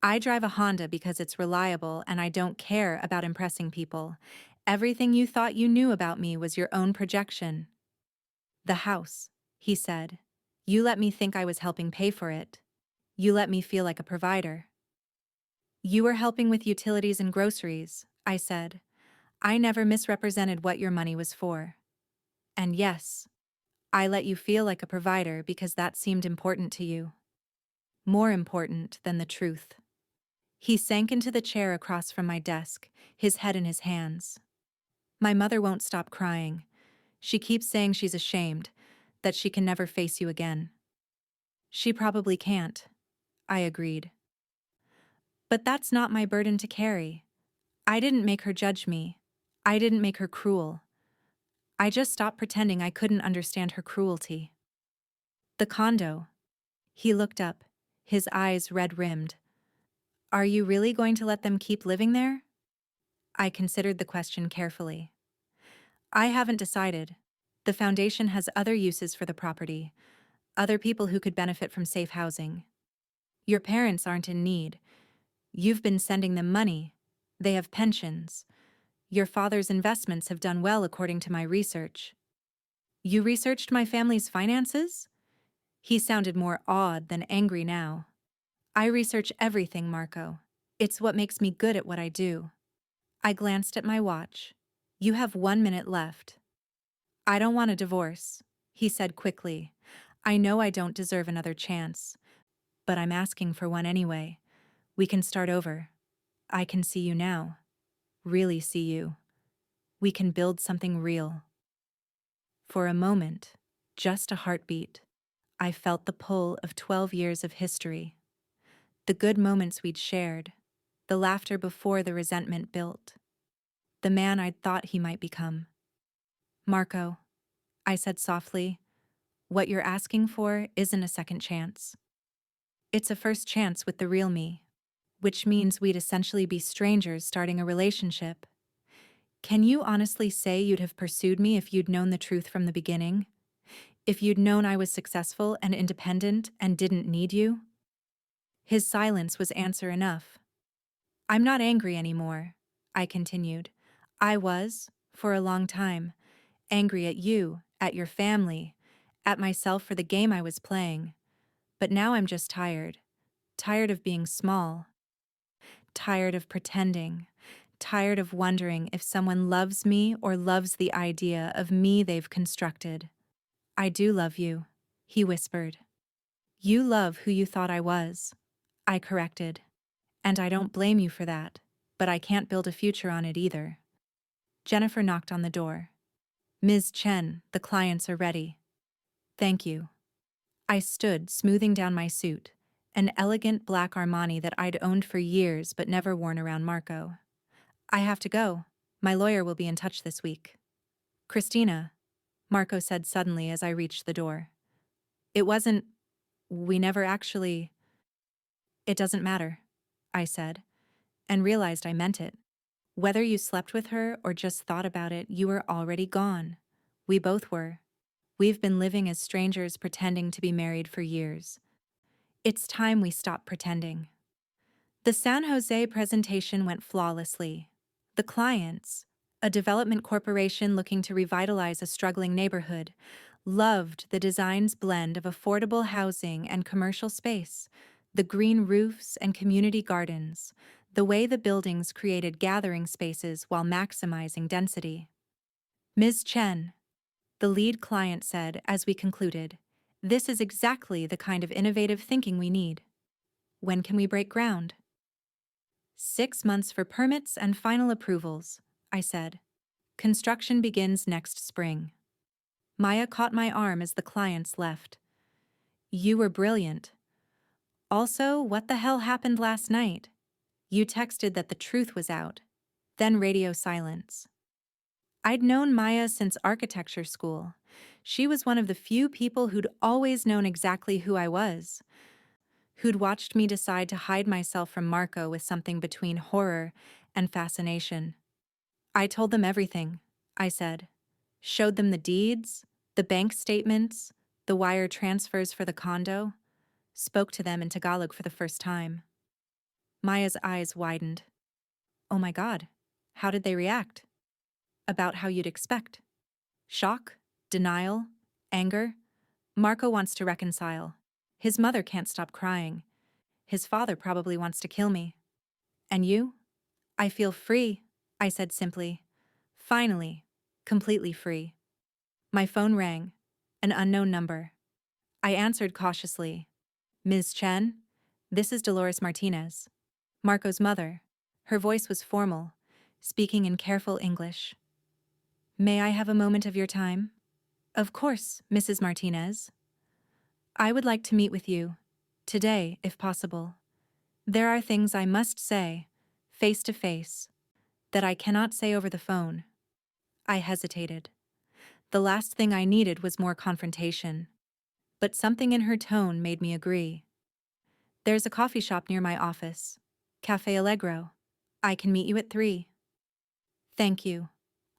I drive a Honda because it's reliable and I don't care about impressing people. Everything you thought you knew about me was your own projection. The house, he said. You let me think I was helping pay for it. You let me feel like a provider. You were helping with utilities and groceries, I said. I never misrepresented what your money was for. And yes, I let you feel like a provider because that seemed important to you. More important than the truth. He sank into the chair across from my desk, his head in his hands. My mother won't stop crying. She keeps saying she's ashamed, that she can never face you again. She probably can't, I agreed. But that's not my burden to carry. I didn't make her judge me. I didn't make her cruel. I just stopped pretending I couldn't understand her cruelty. The condo. He looked up, his eyes red-rimmed. Are you really going to let them keep living there? I considered the question carefully. I haven't decided. The foundation has other uses for the property, other people who could benefit from safe housing. Your parents aren't in need. You've been sending them money. They have pensions. Your father's investments have done well according to my research. You researched my family's finances? He sounded more awed than angry now. I research everything, Marco. It's what makes me good at what I do. I glanced at my watch. You have 1 minute left. I don't want a divorce, he said quickly. I know I don't deserve another chance, but I'm asking for one anyway. We can start over. I can see you now. Really see you. We can build something real. For a moment, just a heartbeat, I felt the pull of 12 years of history. The good moments we'd shared, the laughter before the resentment built, the man I'd thought he might become. Marco, I said softly, what you're asking for isn't a second chance. It's a first chance with the real me, which means we'd essentially be strangers starting a relationship. Can you honestly say you'd have pursued me if you'd known the truth from the beginning? If you'd known I was successful and independent and didn't need you? His silence was answer enough. I'm not angry anymore, I continued. I was, for a long time, angry at you, at your family, at myself for the game I was playing. But now I'm just tired. Tired of being small. Tired of pretending. tired of wondering if someone loves me or loves the idea of me they've constructed. I do love you, he whispered. You love who you thought I was, I corrected. And I don't blame you for that, but I can't build a future on it either. Jennifer knocked on the door. Ms. Chen, the clients are ready. Thank you. I stood, smoothing down my suit, an elegant black Armani that I'd owned for years but never worn around Marco. I have to go. My lawyer will be in touch this week. Christina, Marco said suddenly as I reached the door. It wasn't. We never actually. It doesn't matter, I said, and realized I meant it. Whether you slept with her or just thought about it, you were already gone. We both were. We've been living as strangers pretending to be married for years. It's time we stop pretending. The San Jose presentation went flawlessly. The clients, a development corporation looking to revitalize a struggling neighborhood, loved the design's blend of affordable housing and commercial space, the green roofs and community gardens, the way the buildings created gathering spaces while maximizing density. Ms. Chen, the lead client said as we concluded, this is exactly the kind of innovative thinking we need. When can we break ground? 6 months for permits and final approvals, I said. Construction begins next spring. Maya caught my arm as the clients left. You were brilliant. Also, what the hell happened last night? You texted that the truth was out. Then radio silence. I'd known Maya since architecture school. She was one of the few people who'd always known exactly who I was, who'd watched me decide to hide myself from Marco with something between horror and fascination. I told them everything, I said. Showed them the deeds, the bank statements, the wire transfers for the condo. Spoke to them in Tagalog for the first time. Maya's eyes widened. Oh my God, how did they react? About how you'd expect. Shock, denial, anger. Marco wants to reconcile. His mother can't stop crying. His father probably wants to kill me. And you? I feel free, I said simply. Finally, completely free. My phone rang, an unknown number. I answered cautiously. Ms. Chen, this is Dolores Martinez, Marco's mother. Her voice was formal, speaking in careful English. May I have a moment of your time? Of course, Mrs. Martinez. I would like to meet with you, today, if possible. There are things I must say, face to face, that I cannot say over the phone. I hesitated. The last thing I needed was more confrontation. But something in her tone made me agree. There's a coffee shop near my office, Cafe Allegro. I can meet you at 3. Thank you.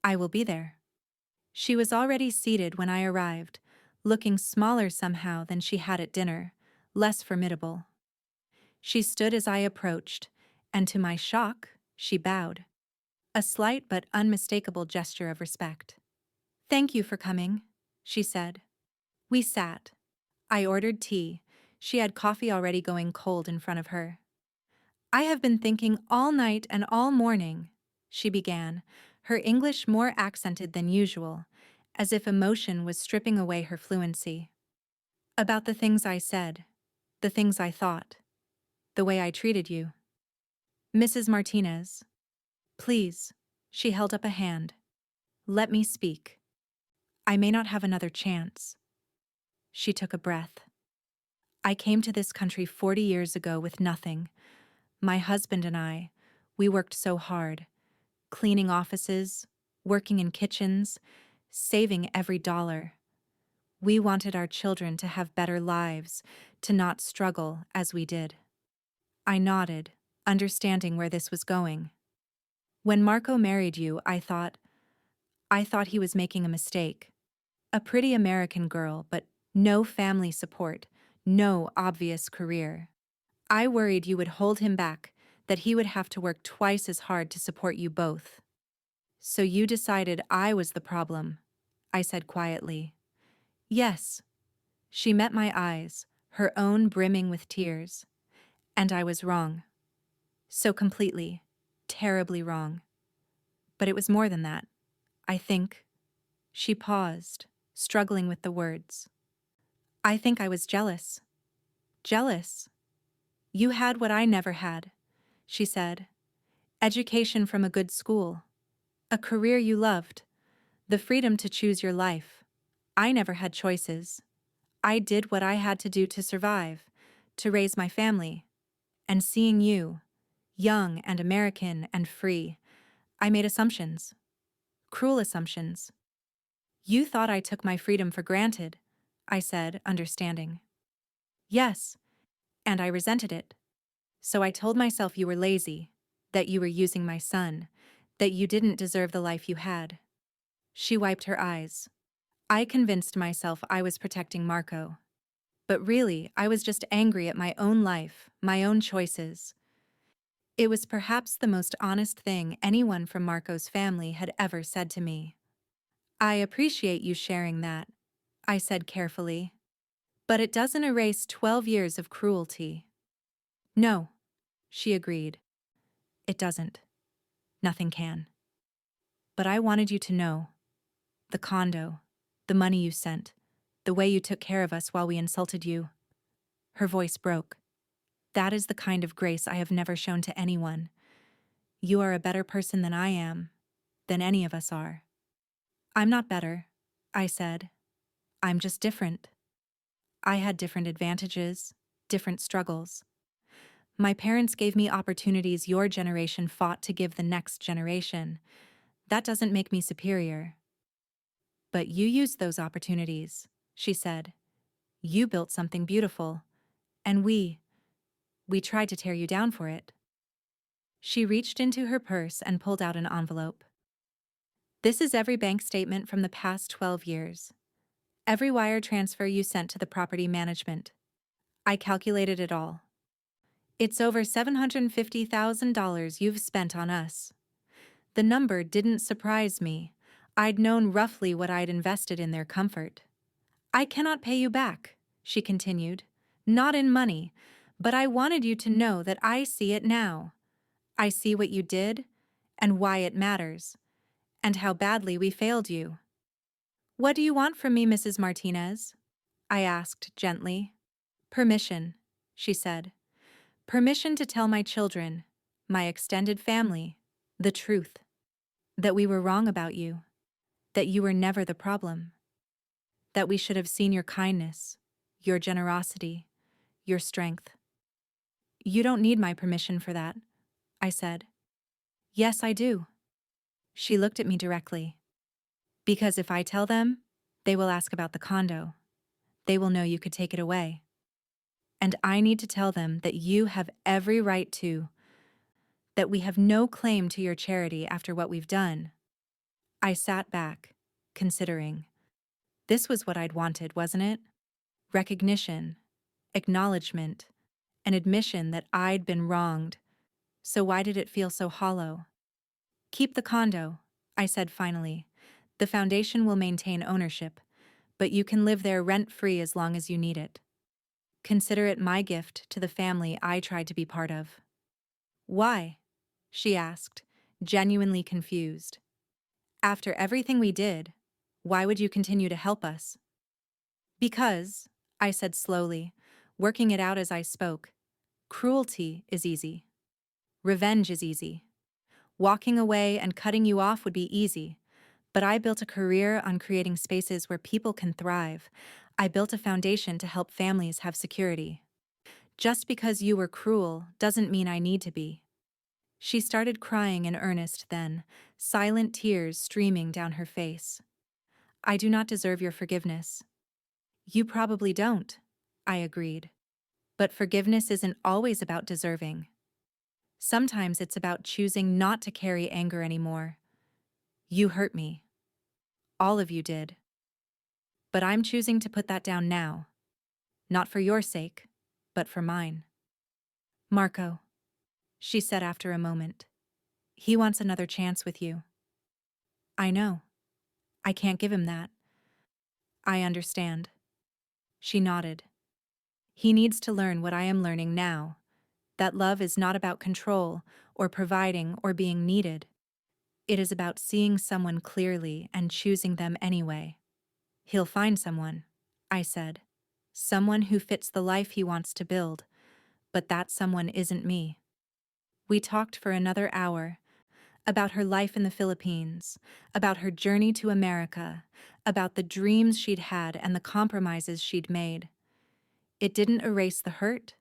I will be there. She was already seated when I arrived, looking smaller somehow than she had at dinner, less formidable. She stood as I approached, and to my shock, she bowed. A slight but unmistakable gesture of respect. Thank you for coming, she said. We sat. I ordered tea. She had coffee already going cold in front of her. I have been thinking all night and all morning, she began, her English more accented than usual, as if emotion was stripping away her fluency. About the things I said, the things I thought, the way I treated you. Mrs. Martinez, please, she held up a hand. Let me speak. I may not have another chance. She took a breath. I came to this country 40 years ago with nothing. My husband and I, we worked so hard, cleaning offices, working in kitchens, saving every dollar. We wanted our children to have better lives, to not struggle as we did. I nodded, understanding where this was going. When Marco married you, I thought he was making a mistake. A pretty American girl, but no family support, no obvious career. I worried you would hold him back, that he would have to work twice as hard to support you both. So you decided I was the problem, I said quietly. Yes. She met my eyes, her own brimming with tears. And I was wrong. So completely. Terribly wrong. But it was more than that. I think. She paused, struggling with the words. I think I was jealous. Jealous. You had what I never had, she said. Education from a good school. A career you loved. The freedom to choose your life. I never had choices. I did what I had to do to survive, to raise my family. And seeing you, young and American and free, I made assumptions. Cruel assumptions. You thought I took my freedom for granted, I said, understanding. Yes, and I resented it. So I told myself you were lazy, that you were using my son, that you didn't deserve the life you had. She wiped her eyes. I convinced myself I was protecting Marco. But really, I was just angry at my own life, my own choices. It was perhaps the most honest thing anyone from Marco's family had ever said to me. I appreciate you sharing that, I said carefully. But it doesn't erase 12 years of cruelty. No, she agreed. It doesn't. Nothing can. But I wanted you to know. The condo, the money you sent, the way you took care of us while we insulted you. Her voice broke. That is the kind of grace I have never shown to anyone. You are a better person than I am, than any of us are. I'm not better, I said. I'm just different. I had different advantages, different struggles. My parents gave me opportunities your generation fought to give the next generation. That doesn't make me superior. But you used those opportunities, she said. You built something beautiful. And we tried to tear you down for it. She reached into her purse and pulled out an envelope. This is every bank statement from the past 12 years. Every wire transfer you sent to the property management. I calculated it all. It's over $750,000 you've spent on us. The number didn't surprise me. I'd known roughly what I'd invested in their comfort. I cannot pay you back, she continued. Not in money, but I wanted you to know that I see it now. I see what you did, and why it matters, and how badly we failed you. What do you want from me, Mrs. Martinez? I asked gently. Permission, she said. Permission to tell my children, my extended family, the truth. That we were wrong about you. That you were never the problem. That we should have seen your kindness, your generosity, your strength. You don't need my permission for that, I said. Yes, I do. She looked at me directly. Because if I tell them, they will ask about the condo. They will know you could take it away. And I need to tell them that you have every right to, that we have no claim to your charity after what we've done. I sat back, considering. This was what I'd wanted, wasn't it? Recognition, acknowledgement, an admission that I'd been wronged. So why did it feel so hollow? Keep the condo, I said finally. The foundation will maintain ownership, but you can live there rent-free as long as you need it. Consider it my gift to the family I tried to be part of. Why? She asked, genuinely confused. After everything we did, why would you continue to help us? Because, I said slowly, working it out as I spoke, cruelty is easy. Revenge is easy. Walking away and cutting you off would be easy, but I built a career on creating spaces where people can thrive. I built a foundation to help families have security. Just because you were cruel doesn't mean I need to be. She started crying in earnest then, silent tears streaming down her face. I do not deserve your forgiveness. You probably don't, I agreed. But forgiveness isn't always about deserving. Sometimes it's about choosing not to carry anger anymore. You hurt me. All of you did. But I'm choosing to put that down now. Not for your sake, but for mine. Marco, she said after a moment. He wants another chance with you. I know. I can't give him that. I understand. She nodded. He needs to learn what I am learning now, that love is not about control or providing or being needed. It is about seeing someone clearly and choosing them anyway. He'll find someone, I said. Someone who fits the life he wants to build, but that someone isn't me. We talked for another hour about her life in the Philippines, about her journey to America, about the dreams she'd had and the compromises she'd made. It didn't erase the hurt,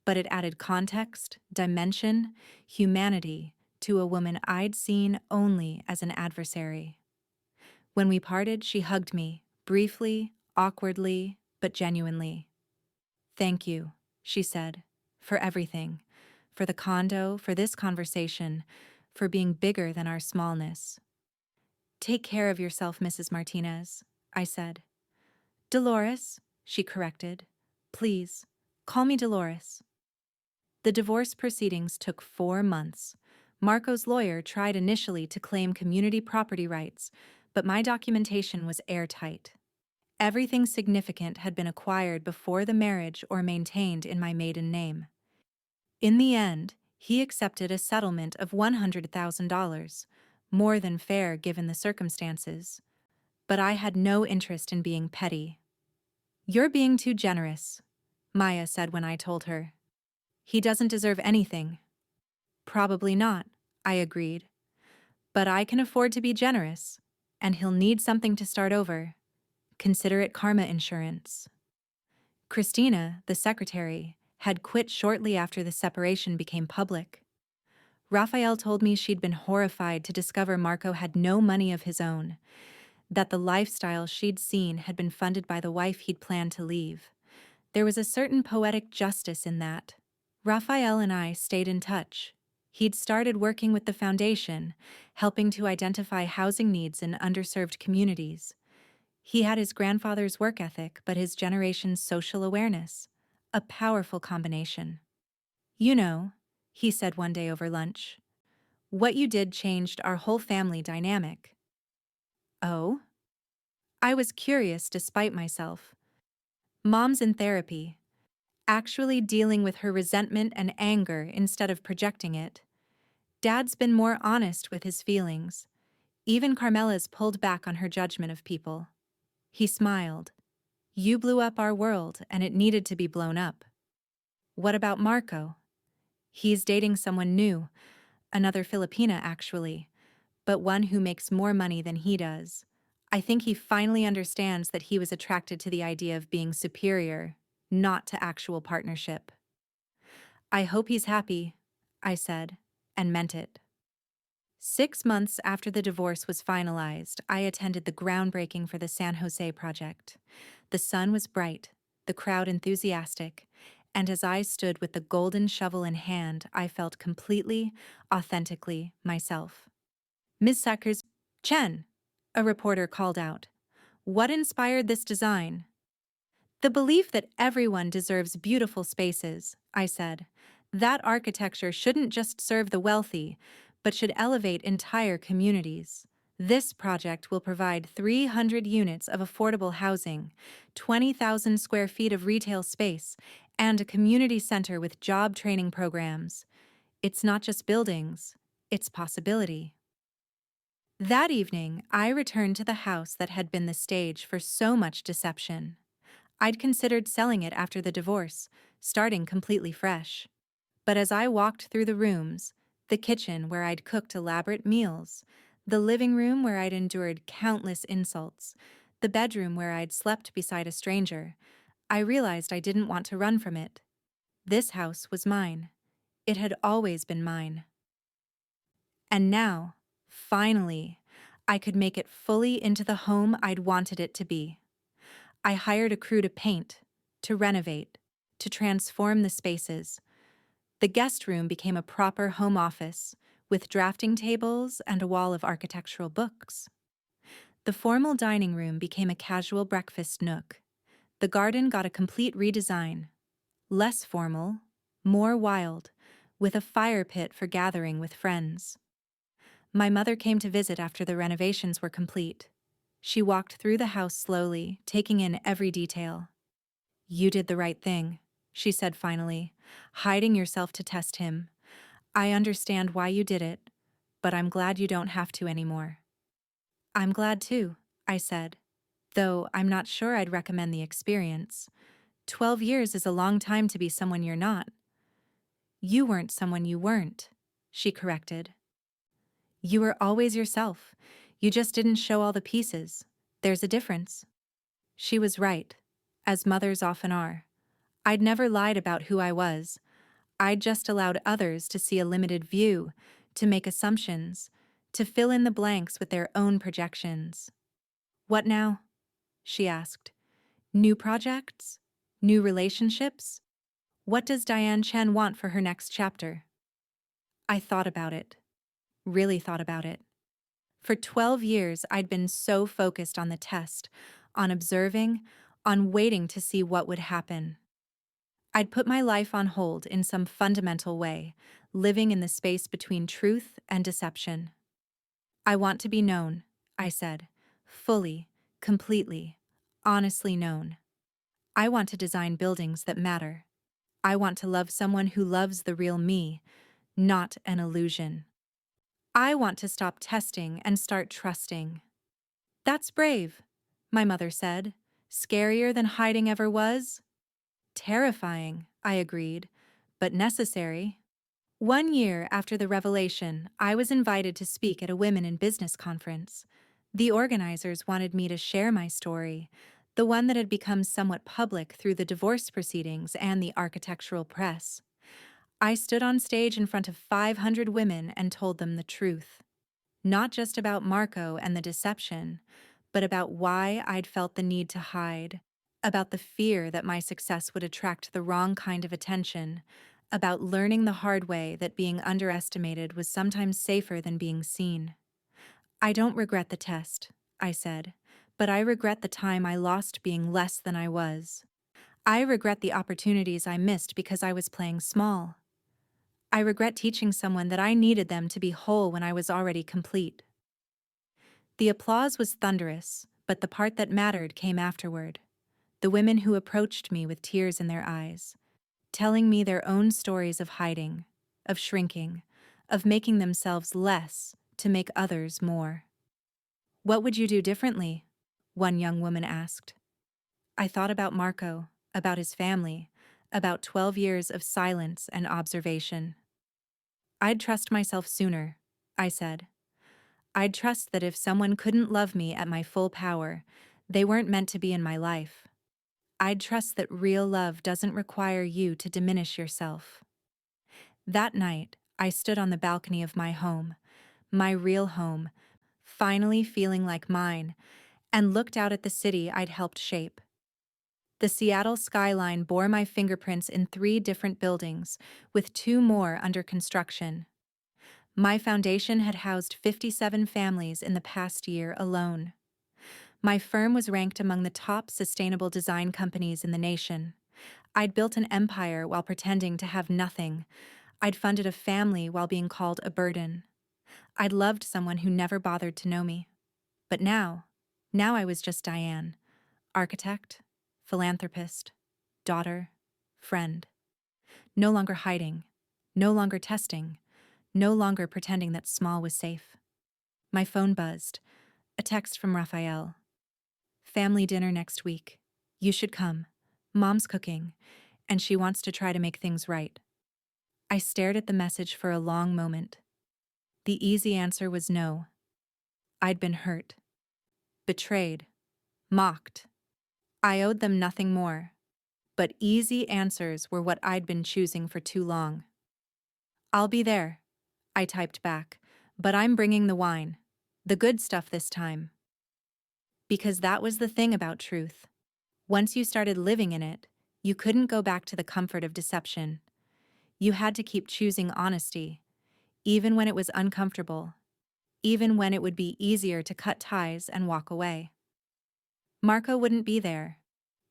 but it added context, dimension, humanity to a woman I'd seen only as an adversary. When we parted, she hugged me, briefly, awkwardly, but genuinely. "Thank you," she said, "for everything, for the condo, for this conversation, for being bigger than our smallness." "Take care of yourself, Mrs. Martinez," I said. "Dolores," she corrected. "Please, call me Dolores." The divorce proceedings took 4 months. Marco's lawyer tried initially to claim community property rights, but my documentation was airtight. Everything significant had been acquired before the marriage or maintained in my maiden name. In the end, he accepted a settlement of $100,000, more than fair given the circumstances. But I had no interest in being petty. "You're being too generous," Maya said when I told her. "He doesn't deserve anything." "Probably not," I agreed. "But I can afford to be generous, and he'll need something to start over. Consider it karma insurance." Christina, the secretary, had quit shortly after the separation became public. Raphael told me she'd been horrified to discover Marco had no money of his own, that the lifestyle she'd seen had been funded by the wife he'd planned to leave. There was a certain poetic justice in that. Raphael and I stayed in touch. He'd started working with the foundation, helping to identify housing needs in underserved communities. He had his grandfather's work ethic, but his generation's social awareness. A powerful combination. "You know," he said one day over lunch, "what you did changed our whole family dynamic." "Oh?" I was curious despite myself. "Mom's in therapy, actually dealing with her resentment and anger instead of projecting it. Dad's been more honest with his feelings. Even Carmela's pulled back on her judgment of people." He smiled. "You blew up our world, and it needed to be blown up." "What about Marco?" "He's dating someone new, another Filipina actually, but one who makes more money than he does. I think he finally understands that he was attracted to the idea of being superior, not to actual partnership." "I hope he's happy," I said, and meant it. 6 months after the divorce was finalized, I attended the groundbreaking for the San Jose project. The sun was bright, the crowd enthusiastic, and as I stood with the golden shovel in hand, I felt completely, authentically myself. "Ms. Sackers, Chen," a reporter called out. "What inspired this design?" "The belief that everyone deserves beautiful spaces," I said. "That architecture shouldn't just serve the wealthy, but should elevate entire communities. This project will provide 300 units of affordable housing, 20,000 square feet of retail space, and a community center with job training programs. It's not just buildings, it's possibility." That evening, I returned to the house that had been the stage for so much deception. I'd considered selling it after the divorce, starting completely fresh. But as I walked through the rooms, the kitchen where I'd cooked elaborate meals, the living room where I'd endured countless insults, the bedroom where I'd slept beside a stranger, I realized I didn't want to run from it. This house was mine. It had always been mine. And now, finally, I could make it fully into the home I'd wanted it to be. I hired a crew to paint, to renovate, to transform the spaces. The guest room became a proper home office, with drafting tables and a wall of architectural books. The formal dining room became a casual breakfast nook. The garden got a complete redesign. Less formal, more wild, with a fire pit for gathering with friends. My mother came to visit after the renovations were complete. She walked through the house slowly, taking in every detail. "You did the right thing," she said finally, hiding yourself to test him. I understand why you did it, but I'm glad you don't have to anymore. I'm glad too, I said, though I'm not sure I'd recommend the experience. 12 years is a long time to be someone you're not. You weren't someone you weren't, she corrected. You were always yourself. You just didn't show all the pieces. There's a difference. She was right, as mothers often are. I'd never lied about who I was. I'd just allowed others to see a limited view, to make assumptions, to fill in the blanks with their own projections. What now? She asked. New projects? New relationships? What does Diane Chen want for her next chapter? I thought about it. Really thought about it. For 12 years, I'd been so focused on the test, on observing, on waiting to see what would happen. I'd put my life on hold in some fundamental way, living in the space between truth and deception. I want to be known, I said, fully, completely, honestly known. I want to design buildings that matter. I want to love someone who loves the real me, not an illusion. I want to stop testing and start trusting. That's brave, my mother said. Scarier than hiding ever was? Terrifying, I agreed, but necessary. 1 year after the revelation, I was invited to speak at a women in business conference. The organizers wanted me to share my story, the one that had become somewhat public through the divorce proceedings and the architectural press. I stood on stage in front of 500 women and told them the truth. Not just about Marco and the deception, but about why I'd felt the need to hide, about the fear that my success would attract the wrong kind of attention, about learning the hard way that being underestimated was sometimes safer than being seen. I don't regret the test, I said, but I regret the time I lost being less than I was. I regret the opportunities I missed because I was playing small. I regret teaching someone that I needed them to be whole when I was already complete. The applause was thunderous, but the part that mattered came afterward. The women who approached me with tears in their eyes, telling me their own stories of hiding, of shrinking, of making themselves less to make others more. What would you do differently? One young woman asked. I thought about Marco, about his family, about 12 years of silence and observation. I'd trust myself sooner, I said. I'd trust that if someone couldn't love me at my full power, they weren't meant to be in my life. I'd trust that real love doesn't require you to diminish yourself. That night, I stood on the balcony of my home, my real home, finally feeling like mine, and looked out at the city I'd helped shape. The Seattle skyline bore my fingerprints in 3 different buildings, with 2 more under construction. My foundation had housed 57 families in the past year alone. My firm was ranked among the top sustainable design companies in the nation. I'd built an empire while pretending to have nothing. I'd funded a family while being called a burden. I'd loved someone who never bothered to know me. But now I was just Diane, architect, philanthropist, daughter, friend. No longer hiding, no longer testing, no longer pretending that small was safe. My phone buzzed. A text from Raphael. Family dinner next week. You should come. Mom's cooking, and she wants to try to make things right. I stared at the message for a long moment. The easy answer was no. I'd been hurt, betrayed, mocked. I owed them nothing more. But easy answers were what I'd been choosing for too long. I'll be there, I typed back, but I'm bringing the wine. The good stuff this time. Because that was the thing about truth. Once you started living in it, you couldn't go back to the comfort of deception. You had to keep choosing honesty, even when it was uncomfortable, even when it would be easier to cut ties and walk away. Marco wouldn't be there.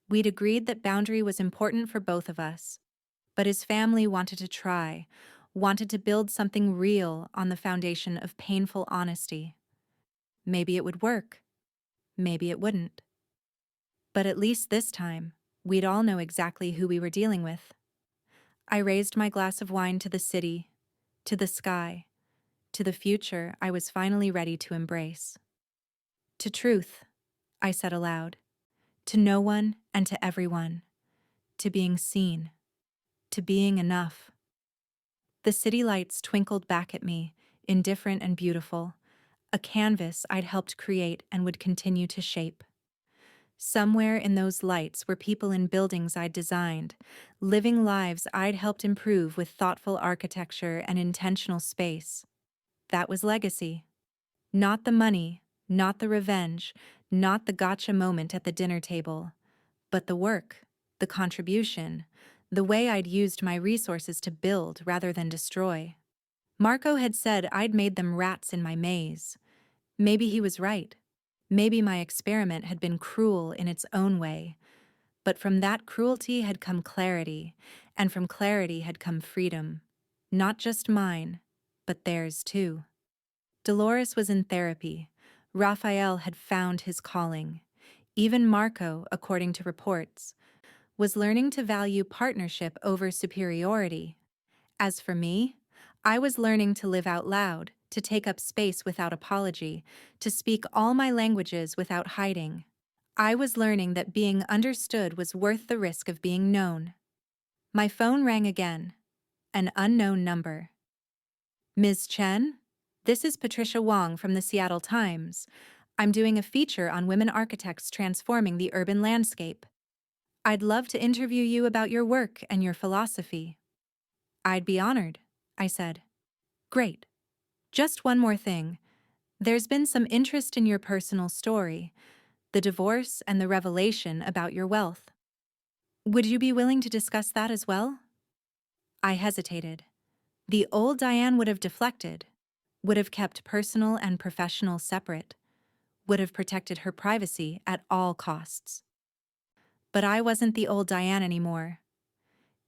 We'd agreed that boundary was important for both of us, but his family wanted to try, wanted to build something real on the foundation of painful honesty. Maybe it would work. Maybe it wouldn't. But at least this time, we'd all know exactly who we were dealing with. I raised my glass of wine to the city, to the sky, to the future I was finally ready to embrace. To truth, I said aloud, to no one and to everyone, to being seen, to being enough. The city lights twinkled back at me, indifferent and beautiful, a canvas I'd helped create and would continue to shape. Somewhere in those lights were people in buildings I'd designed, living lives I'd helped improve with thoughtful architecture and intentional space. That was legacy. Not the money, not the revenge, not the gotcha moment at the dinner table, but the work, the contribution, the way I'd used my resources to build rather than destroy. Marco had said I'd made them rats in my maze. Maybe he was right. Maybe my experiment had been cruel in its own way. But from that cruelty had come clarity, and from clarity had come freedom. Not just mine, but theirs too. Dolores was in therapy. Raphael had found his calling. Even Marco, according to reports, was learning to value partnership over superiority. As for me, I was learning to live out loud, to take up space without apology, to speak all my languages without hiding. I was learning that being understood was worth the risk of being known. My phone rang again. An unknown number. Ms. Chen? This is Patricia Wong from the Seattle Times. I'm doing a feature on women architects transforming the urban landscape. I'd love to interview you about your work and your philosophy. I'd be honored, I said. Great. Just one more thing. There's been some interest in your personal story, the divorce and the revelation about your wealth. Would you be willing to discuss that as well? I hesitated. The old Diane would have deflected, would have kept personal and professional separate, would have protected her privacy at all costs. But I wasn't the old Diane anymore.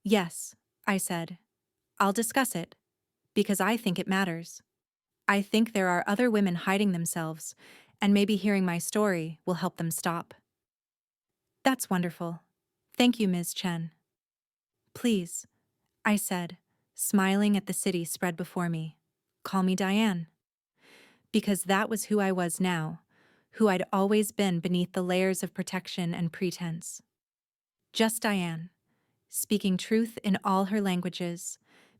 Yes, I said, I'll discuss it, because I think it matters. I think there are other women hiding themselves, and maybe hearing my story will help them stop. That's wonderful. Thank you, Ms. Chen. Please, I said, smiling at the city spread before me. Call me Diane. Because that was who I was now, who I'd always been beneath the layers of protection and pretense. Just Diane, speaking truth in all her languages,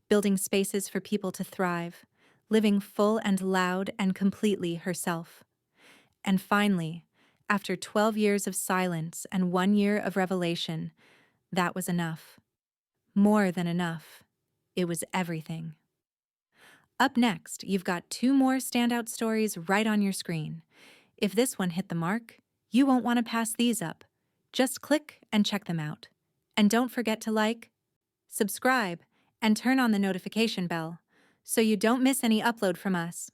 building spaces for people to thrive, living full and loud and completely herself. And finally, after 12 years of silence and 1 year of revelation, that was enough. More than enough. It was everything. Up next, you've got 2 more standout stories right on your screen. If this one hit the mark, you won't want to pass these up. Just click and check them out. And don't forget to like, subscribe, and turn on the notification bell so you don't miss any upload from us.